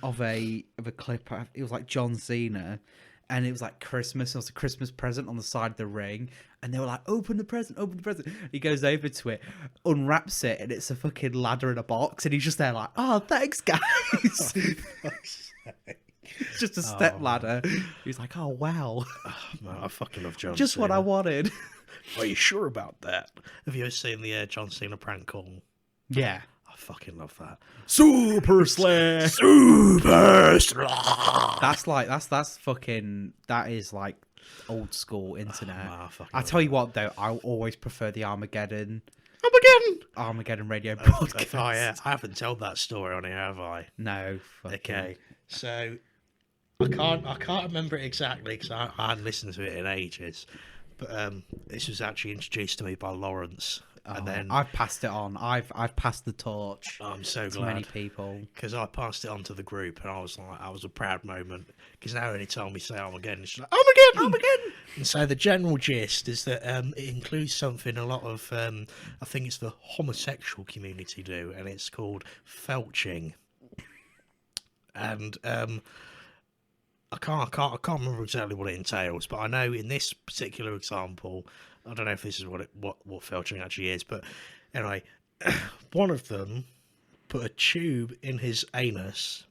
of a clip. It was like John Cena. And it was like Christmas. It was a Christmas present on the side of the ring. And they were like, open the present, open the present. He goes over to it, unwraps it, and it's a fucking ladder in a box. And he's just there like, oh, thanks, guys. It's just a step ladder. He's like, oh, wow. Oh, man, I fucking love John Just Cena. what I wanted. Are you sure about that? Have you ever seen the John Cena prank call? Yeah. I fucking love that. Super Slash. Super Slash. That's fucking, that is like old school internet. Oh, man, I tell you what though, I always prefer the Armageddon radio podcast. Oh yeah, I haven't told that story on here, have I? No. Okay, so I can't remember it exactly because I hadn't listened to it in ages. But this was actually introduced to me by Lawrence. And then I've passed it on. I've passed the torch. I'm so to glad. Many people, because I passed it on to the group, and I was a proud moment. Because now any time we say Armageddon, it's like Armageddon. And so the general gist is that it includes something a lot of I think it's the homosexual community do, and it's called felching. And I can't remember exactly what it entails, but I know in this particular example, I don't know if this is what felching actually is, but anyway, one of them put a tube in his anus,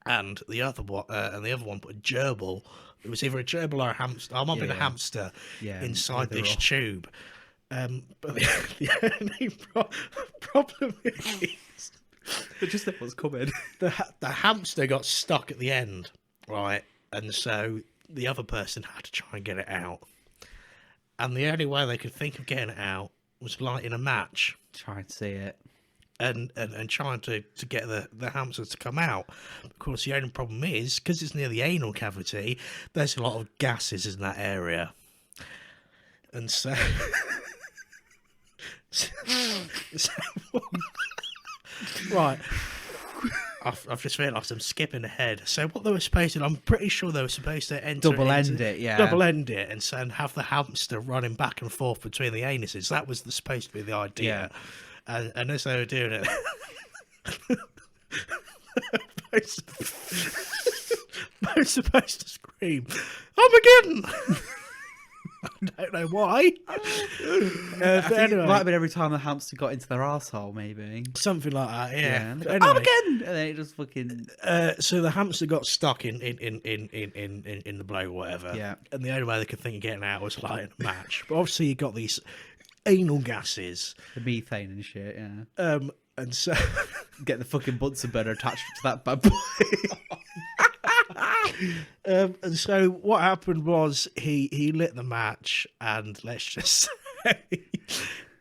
and the other one put a gerbil. It was either a gerbil or a hamster. I might be a hamster inside this tube. But the only problem is, but just that was coming. The hamster got stuck at the end, right, and so the other person had to try and get it out. And the only way they could think of getting it out was lighting a match. Try and see it. And trying to get the hamster to come out. Of course, the only problem is, because it's near the anal cavity, there's a lot of gases in that area. And so... right. I've just realised I'm skipping ahead. So what they were supposed to, I'm pretty sure they were supposed to double end it, and so and have the hamster running back and forth between the anuses. That was supposed to be the idea. Yeah. And as they were doing it, I was supposed to scream, Armageddon! I don't know why. I think anyway, it might have been every time the hamster got into their arsehole, maybe. Something like that, yeah. Anyway. Armageddon! And then it just fucking... so the hamster got stuck in the blow or whatever. Yeah. And the only way they could think of getting out was lighting a match. But obviously you got these anal gases. The methane and shit, yeah. And so... Get the fucking Bunsen burner attached to that bad boy. And so what happened was he lit the match, and let's just say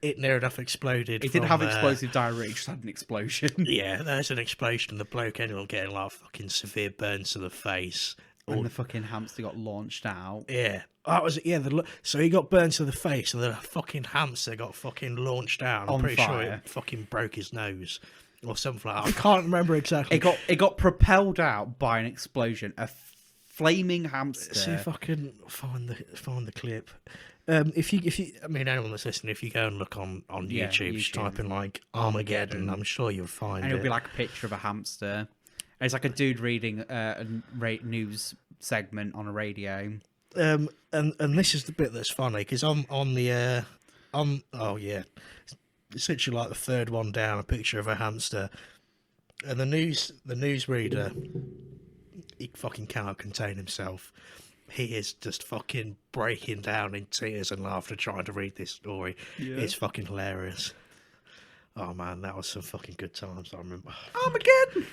it near enough exploded. It didn't have explosive diarrhea, it just had an explosion. Yeah, there's an explosion. The bloke ended up getting like fucking severe burns to the face. And the fucking hamster got launched out. Yeah. That was so he got burned to the face, and the fucking hamster got fucking launched out. I'm pretty sure it fucking broke his nose. Or something like that. I can't remember exactly. It got propelled out by an explosion. A flaming hamster. See if I can find the clip. If you, I mean, anyone that's listening, if you go and look on YouTube, just type in like Armageddon, I'm sure you'll find it. And it'll be like a picture of a hamster. And it's like a dude reading a news segment on a radio. And this is the bit that's funny because essentially like the third one down, a picture of a hamster, And the newsreader, he fucking cannot contain himself. He is just fucking breaking down in tears and laughter trying to read this story. Yeah. It's fucking hilarious. Oh man, that was some fucking good times. I remember. Armageddon!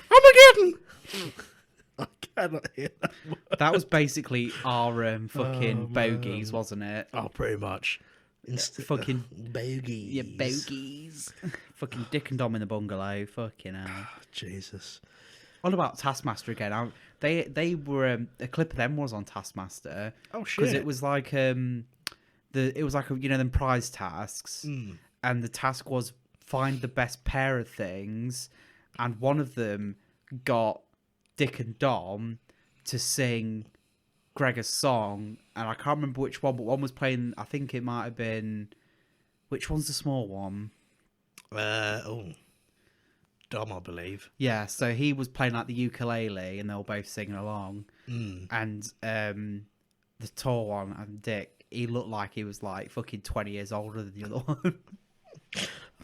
I cannot hear that word. That was basically our fucking bogies, wasn't it? Oh, pretty much. Fucking bogies. Yeah, bogies. Fucking Dick and Dom in the bungalow. Fucking hell. Jesus. What about Taskmaster again? They were a clip of them was on Taskmaster. Oh shit! Because it was like them prize tasks, and the task was find the best pair of things, and one of them got Dick and Dom to sing Gregor's song, and I can't remember which one, but one was playing. I think it might have been. Which one's the small one? Dom, I believe. Yeah, so he was playing like the ukulele, and they were both singing along. And the tall one, and Dick, he looked like he was like fucking 20 years older than the other one.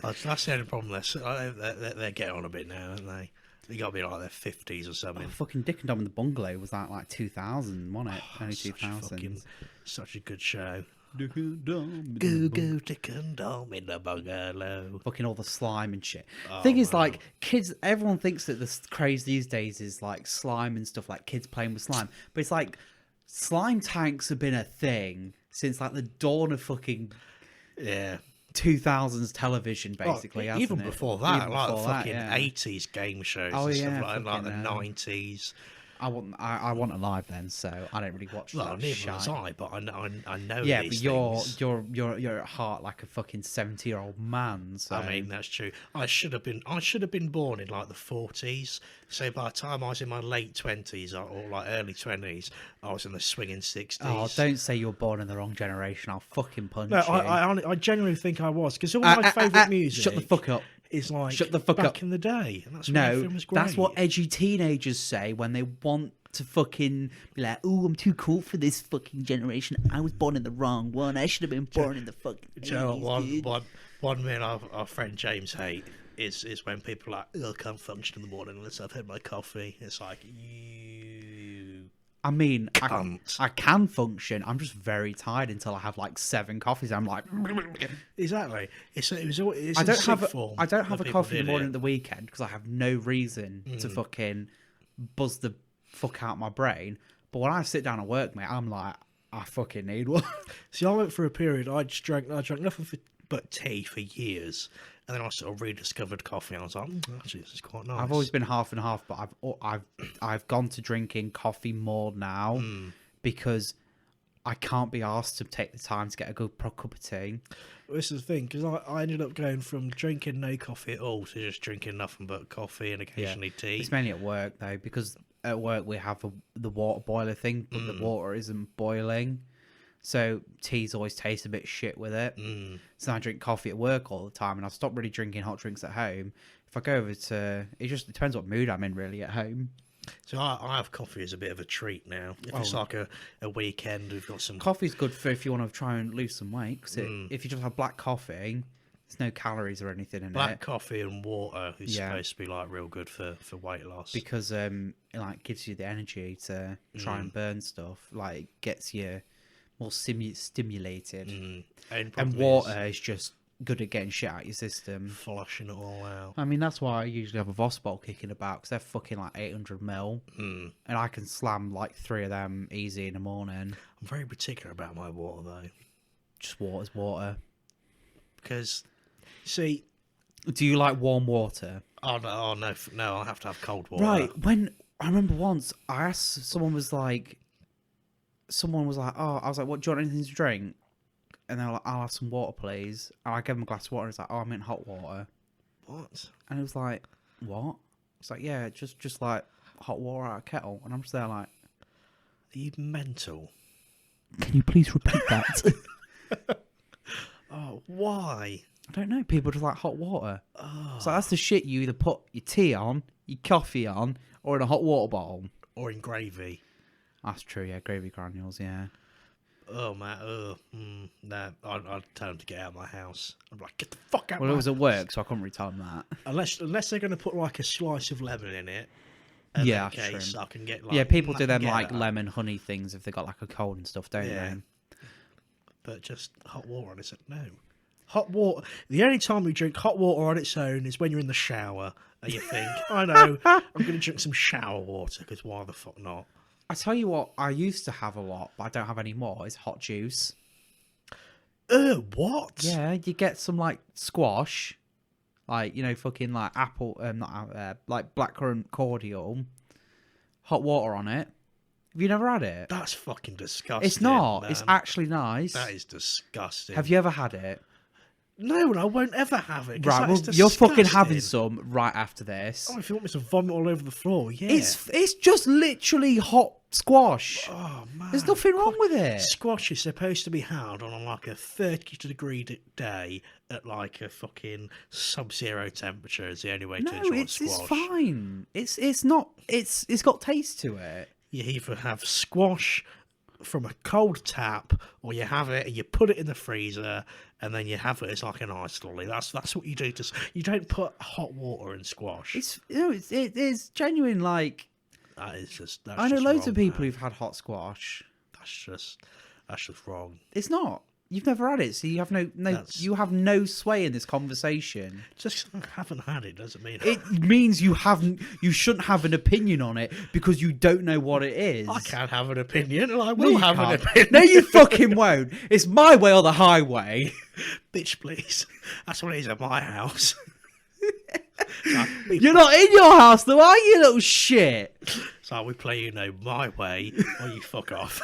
That's the only problem. They're getting on a bit now, aren't they? They got to be like their 50s or something. Oh, fucking Dick and Dom in the Bungalow was that like 2000, wasn't it? Early 2000s. Such a good show. Dick and Dom. Go, Dick and Dom in the bungalow. Fucking all the slime and shit. Thing is, like, kids, everyone thinks that the craze these days is like slime and stuff, like kids playing with slime. But it's like, slime tanks have been a thing since like the dawn of fucking 2000s television, basically. Even before that, even like before the fucking 80s game shows and stuff like the 90s. I want Alive then, so I don't really watch. Well, neither was I, but I know. Yeah, these but things. you're at heart like a fucking 70-year-old man. So. I mean, that's true. I should have been born in like the 40s. So by the time I was in my late 20s or like early 20s, I was in the swinging 60s. Oh, don't say you were born in the wrong generation. I'll fucking punch you. I genuinely think I was, because all my favourite music. Shut the fuck up. Is like shut the fuck back up in the day, and that's when the film was great. That's what edgy teenagers say when they want to fucking be like, "Oh, I'm too cool for this fucking generation. I was born in the wrong one. I should have been born in the fucking." One man our friend James hate is when people are like, "I can't function in the morning unless I've had my coffee." It's like you. I mean, I can function. I'm just very tired until I have like 7 coffees. I'm like, exactly. I don't have a coffee in the morning at the weekend because I have no reason to fucking buzz the fuck out my brain. But when I sit down at work, mate, I'm like, I fucking need one. See, I went through a period. I drank nothing but tea for years. And then I sort of rediscovered coffee, and I was like, actually, this is quite nice. I've always been half and half, but I've gone to drinking coffee more now because I can't be asked to take the time to get a good cup of tea. Well, this is the thing, because I ended up going from drinking no coffee at all to just drinking nothing but coffee and occasionally tea. It's mainly at work, though, because at work we have the water boiler thing, but the water isn't boiling. So tea's always tastes a bit shit with it. So I drink coffee at work all the time, and I've stopped really drinking hot drinks at home. If I go over to, it depends what mood I'm in really at home. So I have coffee as a bit of a treat now. If it's like a weekend, we've got some. Coffee's good for if you want to try and lose some weight. Because if you just have black coffee, there's no calories or anything in it. Black coffee and water is supposed to be like real good for weight loss. Because it like gives you the energy to try and burn stuff. Like gets you more stimulated. And water is just good at getting shit out your system. Flushing it all out. I mean, that's why I usually have a Voss bottle kicking about, because they're fucking like 800ml. And I can slam like 3 of them easy in the morning. I'm very particular about my water, though. Just water's water. Because, see... Do you like warm water? Oh, no, I have to have cold water. Right, when... I remember once, I asked, someone was like, oh, I was like, what, do you want anything to drink? And they're like, I'll have some water, please. And I gave them a glass of water, and it's like, oh, I meant hot water. What? And it was like, what? It's like, yeah, just like hot water out of a kettle. And I'm just there like... Are you mental? Can you please repeat that? Oh, why? I don't know. People just like hot water. Oh. So that's the shit you either put your tea on, your coffee on, or in a hot water bottle. Or in gravy. That's true, yeah. Gravy granules, yeah. Oh man, no, I'd tell them to get out of my house. I'm like, get the fuck out. Well, of it my was at work, so I couldn't really tell them that. Unless they're going to put like a slice of lemon in it. In Yeah, that case, I can get like. Yeah, people do them get like that. lemon honey things if they got like a cold and stuff, don't Yeah. they? But just hot water on its own. No. Hot water. The only time we drink hot water on its own is when you're in the shower and you think, I know, I'm going to drink some shower water because why the fuck not? I tell you what, I used to have a lot, but I don't have any more. Is hot juice. What? Yeah, you get some like squash, like fucking like apple, like blackcurrant cordial, hot water on it. Have you never had it? That's fucking disgusting. It's not. Man. It's actually nice. That is disgusting. Have you ever had it? No, and I won't ever have it. Right, well, you're fucking having some right after this. Oh, if you want me to vomit all over the floor, yeah. It's just literally hot squash. Oh, man. There's nothing wrong with it. Squash is supposed to be had on like a 30-degree day at like a fucking sub-zero temperature. Is the only way to enjoy squash. It's fine. It's not. It's got taste to it. You either have squash from a cold tap, or you have it and you put it in the freezer, and then you have it as like an ice lolly. That's what you do. You don't put hot water in squash. It is genuine. Like that is just. I know loads of people who've had hot squash. That's just wrong. It's not. You've never had it, so you have you have no sway in this conversation. Just because I haven't had it doesn't mean it means you shouldn't have an opinion on it because you don't know what it is. I can't have an opinion, and I will have an opinion. No, you fucking won't. It's my way or the highway. Bitch, please. That's what it is at my house. You're not in your house though, are you, little shit? So we play, my way, or you fuck off.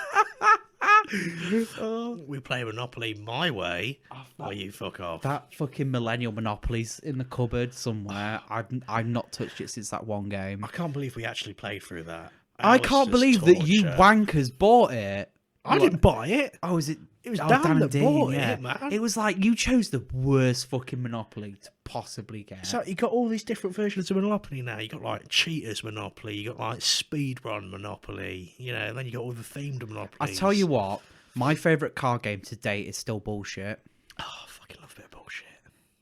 We play Monopoly my way, or you fuck off. That fucking millennial Monopoly's in the cupboard somewhere. I've not touched it since that one game. I can't believe we actually played through that. I can't believe that you wankers bought it. I didn't buy it. Oh, is it? It was Dan that bought it, man. It was like you chose the worst fucking Monopoly to possibly get. So you got all these different versions of Monopoly now. You got like Cheaters Monopoly. You got like Speedrun Monopoly. And then you got all the themed Monopolies. I tell you what, my favourite card game to date is still bullshit. Oh, I fucking love a bit of bullshit.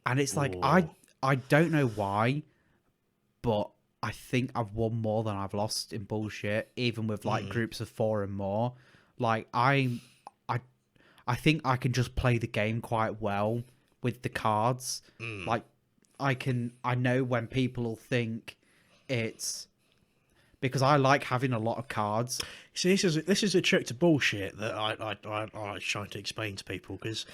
And it's like I don't know why, but I think I've won more than I've lost in bullshit, even with like groups of 4 and more. Like I think I can just play the game quite well with the cards. Like I know when people will think it's because I like having a lot of cards. See, this is a trick to bullshit that I try to explain to people, because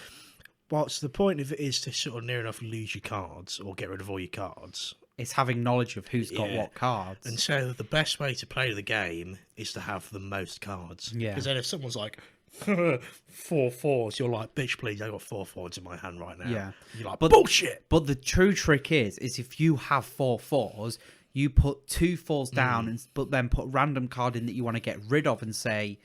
whilst the point of it is to sort of near enough lose your cards or get rid of all your cards, it's having knowledge of who's got what cards. And so the best way to play the game is to have the most cards. Yeah. Because then if someone's like 4 4s, you're like, bitch, please, I got 4 4s in my hand right now. Yeah. You're like, bullshit. But the true trick is if you have 4 4s, you put 2 4s down, but then put a random card in that you want to get rid of and say,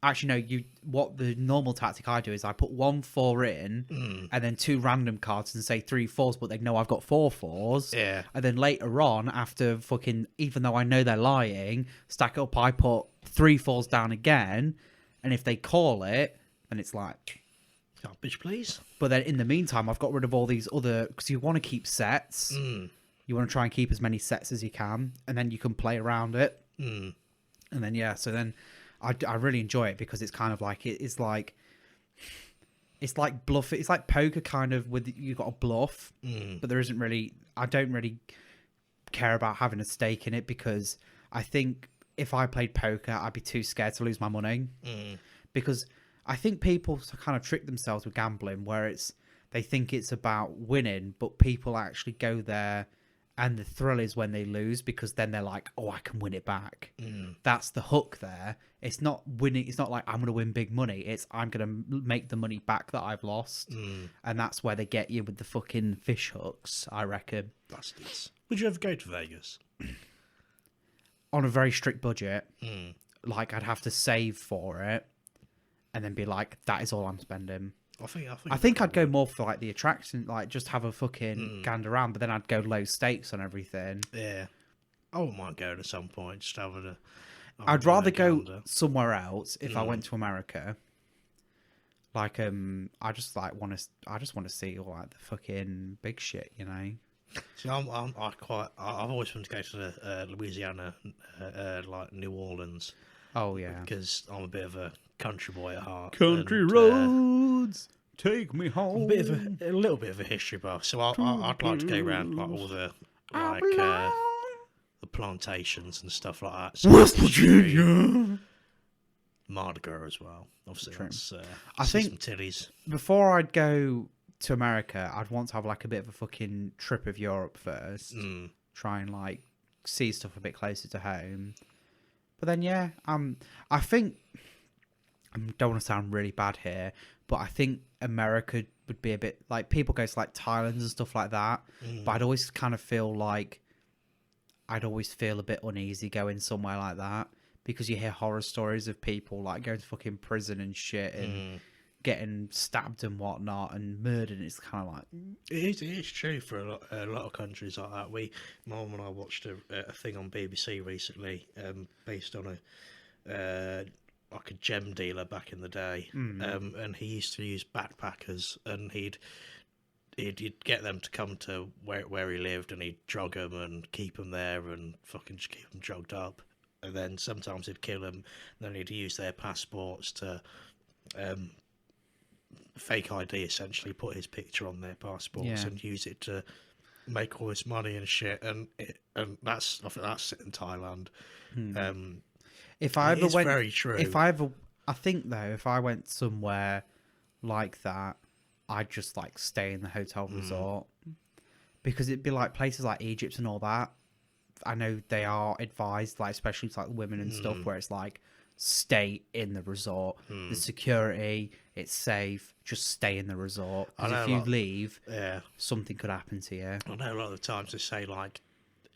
actually, no, what the normal tactic I do is I put 1 4 in and then 2 random cards and say 3 4s, but they know I've got 4 4s. Yeah. And then later on, after fucking, even though I know they're lying, stack it up, I put 3 4s down again. And if they call it, then it's like, oh, bitch, please. But then in the meantime, I've got rid of all these other, because you want to keep sets. You want to try and keep as many sets as you can, and then you can play around it. And then, so then I really enjoy it because it's kind of like, it's like bluff. It's like poker kind of with, you've got a bluff, but there isn't really, I don't really care about having a stake in it, because I think if I played poker, I'd be too scared to lose my money. Because I think people kind of trick themselves with gambling, where they think it's about winning, but people actually go there and the thrill is when they lose, because then they're like, oh, I can win it back. That's the hook there. It's not winning. It's not like I'm going to win big money. It's I'm going to make the money back that I've lost. And that's where they get you with the fucking fish hooks, I reckon. Bastards. Would you ever go to Vegas? On a very strict budget. Like, I'd have to save for it and then be like, that is all I'm spending. I think I'd go more for like the attraction, like just have a fucking gander around, but then I'd go low stakes on everything. Yeah, I wouldn't mind going at some point, just having a. I'd rather go gander. somewhere else if I went to America. Like, I just want to see all like the fucking big shit, you know. See, I've always wanted to go to Louisiana, like New Orleans. Oh yeah, because I'm a bit of a country boy at heart. country roads take me home. A little bit of a history buff, so I'd like to go around like all the the plantations and stuff like that. So West Virginia, Mardi Gras as well. Obviously, that's, I think some titties. Before I'd go to America, I'd want to have like a bit of a fucking trip of Europe first. Try and like see stuff a bit closer to home. But then, yeah, I think I don't want to sound really bad here, but I think America would be a bit like people go to like Thailand and stuff like that. But I'd always kind of feel like I'd always feel a bit uneasy going somewhere like that because you hear horror stories of people like going to fucking prison and shit and getting stabbed and whatnot and murdered. And it's kind of like it is true for a lot of countries like that. My mum and I watched a thing on BBC recently, based on like a gem dealer back in the day, and he used to use backpackers, and he'd get them to come to where he lived, and he'd drug them and keep them there and fucking just keep them drugged up, and then sometimes he'd kill them. Then he'd use their passports to fake ID, essentially put his picture on their passports and use it to make all this money and shit. And I think that's in Thailand. if I ever went, very true. I think though, if I went somewhere like that, I'd just like stay in the hotel resort because it'd be like places like Egypt and all that. I know they are advised, like especially to like women and stuff, where it's like stay in the resort. The security, it's safe. Just stay in the resort. Because if you leave, something could happen to you. I know a lot of the times they say like,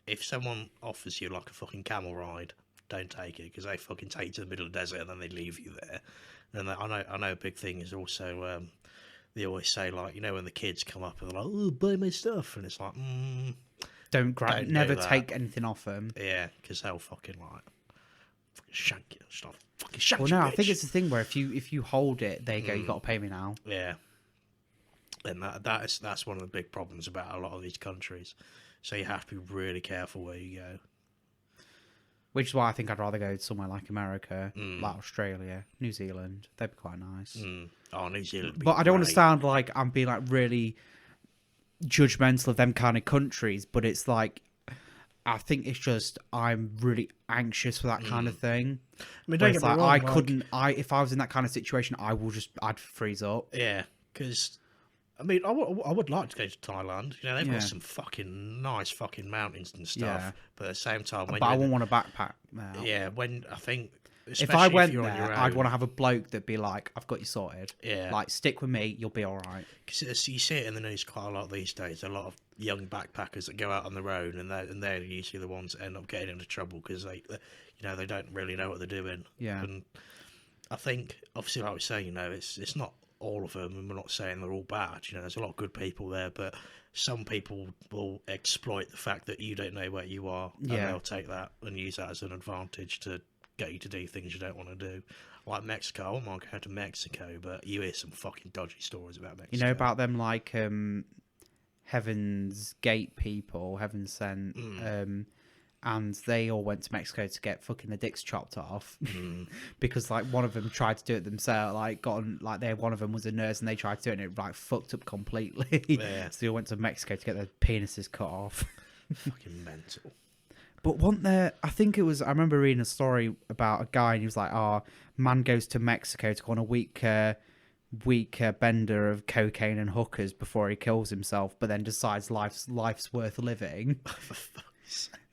if someone offers you like a fucking camel ride, don't take it because they fucking take you to the middle of the desert and then they leave you there. And I know a big thing is also they always say like, you know, when the kids come up and they're like, oh, buy my stuff, and it's like, don't never take anything off them. Yeah, because they'll fucking like shank you and stuff. Fucking shank well, you, no, bitch. I think it's the thing where if you hold it, they go, you got to pay me now. Yeah, and that's one of the big problems about a lot of these countries. So you have to be really careful where you go. Which is why I think I'd rather go somewhere like America, like Australia, New Zealand. They'd be quite nice. Oh, New Zealand. But I don't want to sound like I'm being like really judgmental of them kind of countries. But it's like, I think it's just I'm really anxious for that kind of thing. I mean, don't get me wrong, if I was in that kind of situation, I'd freeze up. Yeah, because I mean, I would like to go to Thailand. You know, they've got some fucking nice fucking mountains and stuff. Yeah. But at the same time, But I wouldn't want a backpack now. Yeah, when I think if I went if you're there, on your I'd own, want to have a bloke that'd be like, "I've got you sorted. Yeah, like stick with me, you'll be all right." Because you see it in the news quite a lot these days. A lot of young backpackers that go out on their own, and they're usually the ones that end up getting into trouble because they don't really know what they're doing. Yeah, and I think obviously, like we say, you know, it's not all of them, and we're not saying they're all bad. You know, there's a lot of good people there, but some people will exploit the fact that you don't know where you are, and they'll take that and use that as an advantage to get you to do things you don't want to do. Like Mexico, I wouldn't mind going to Mexico, but you hear some fucking dodgy stories about Mexico. You know about them like Heaven's Gate people, Heaven Sent, and they all went to Mexico to get fucking their dicks chopped off because like one of them tried to do it themselves. Like one of them was a nurse and they tried to do it and it like fucked up completely. Yeah. So they went to Mexico to get their penises cut off. Fucking mental. But I think it was, I remember reading a story about a guy and he was like, man goes to Mexico to go on a week bender of cocaine and hookers before he kills himself, but then decides life's worth living.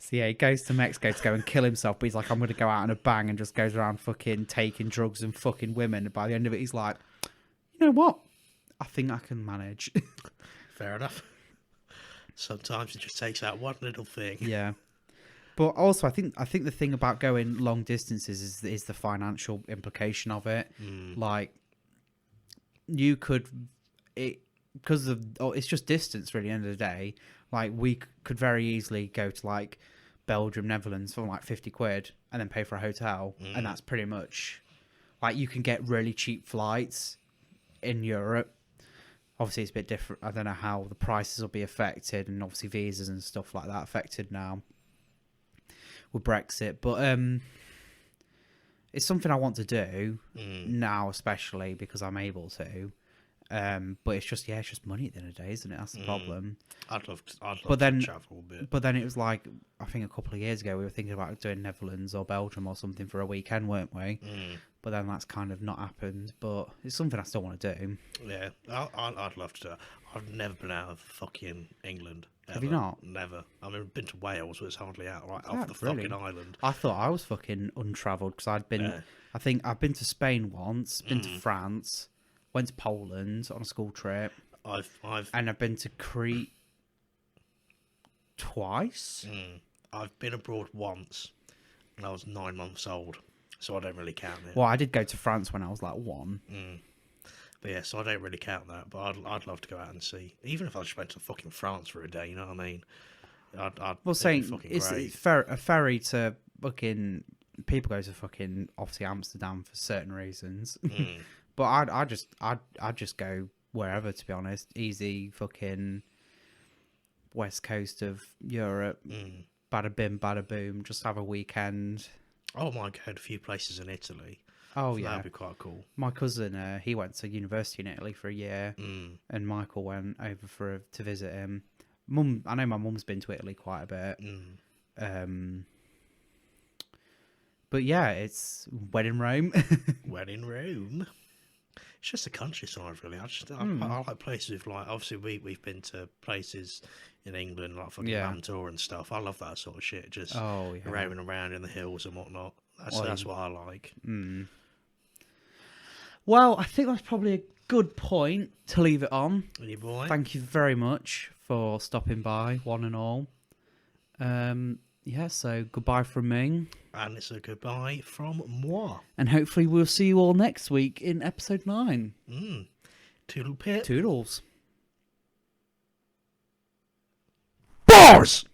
So yeah, he goes to Mexico to go and kill himself, but he's like, I'm going to go out in a bang, and just goes around fucking taking drugs and fucking women. And by the end of it, he's like, you know what? I think I can manage. Fair enough. Sometimes it just takes that one little thing. Yeah. But also, I think the thing about going long distances is the financial implication of it. Like, you could, because it's just distance really. At the end of the day, like we could very easily go to like Belgium, Netherlands for like 50 quid and then pay for a hotel. And that's pretty much like you can get really cheap flights in Europe. Obviously, it's a bit different. I don't know how the prices will be affected, and obviously visas and stuff like that affected now with Brexit. But it's something I want to do now, especially because I'm able to. But it's just money at the end of the day, isn't it? That's the problem. I'd love to travel a bit. But then it was like, I think a couple of years ago, we were thinking about doing Netherlands or Belgium or something for a weekend, weren't we? But then that's kind of not happened. But it's something I still want to do. Yeah, I'd love to do it. I've never been out of fucking England. Ever. Have you not? Never. I mean, I've been to Wales, but it's hardly out right off the fucking island. I thought I was fucking untravelled because I'd been... Yeah. I think I've been to Spain once, been to France, went to Poland on a school trip. And I've been to Crete twice. I've been abroad once, and I was 9 months old, so I don't really count it. Well, I did go to France when I was like 1. But yeah, so I don't really count that. But I'd love to go out and see, even if I just went to fucking France for a day. You know what I mean? It's a ferry to fucking... People go to fucking obviously Amsterdam for certain reasons, but I'd just go wherever, to be honest. Easy fucking west coast of Europe, bada bim, bada boom. Just have a weekend. Oh my god, a few places in Italy. Oh yeah, that'd be quite cool. My cousin, he went to university in Italy for a year, and Michael went over to visit him. I know my mum's been to Italy quite a bit. But yeah, it's when in Rome. When in Rome. It's just the countryside, really. I like places with, like, obviously we've been to places in England, like fucking Grand Tour and stuff. I love that sort of shit. Just roaming around in the hills and whatnot. That's what I like. Well, I think that's probably a good point to leave it on. Yeah, boy. Thank you very much for stopping by, one and all. Yeah, so goodbye from me. And it's a goodbye from moi. And hopefully we'll see you all next week in episode 9. Toodle pip. Toodles. Bars!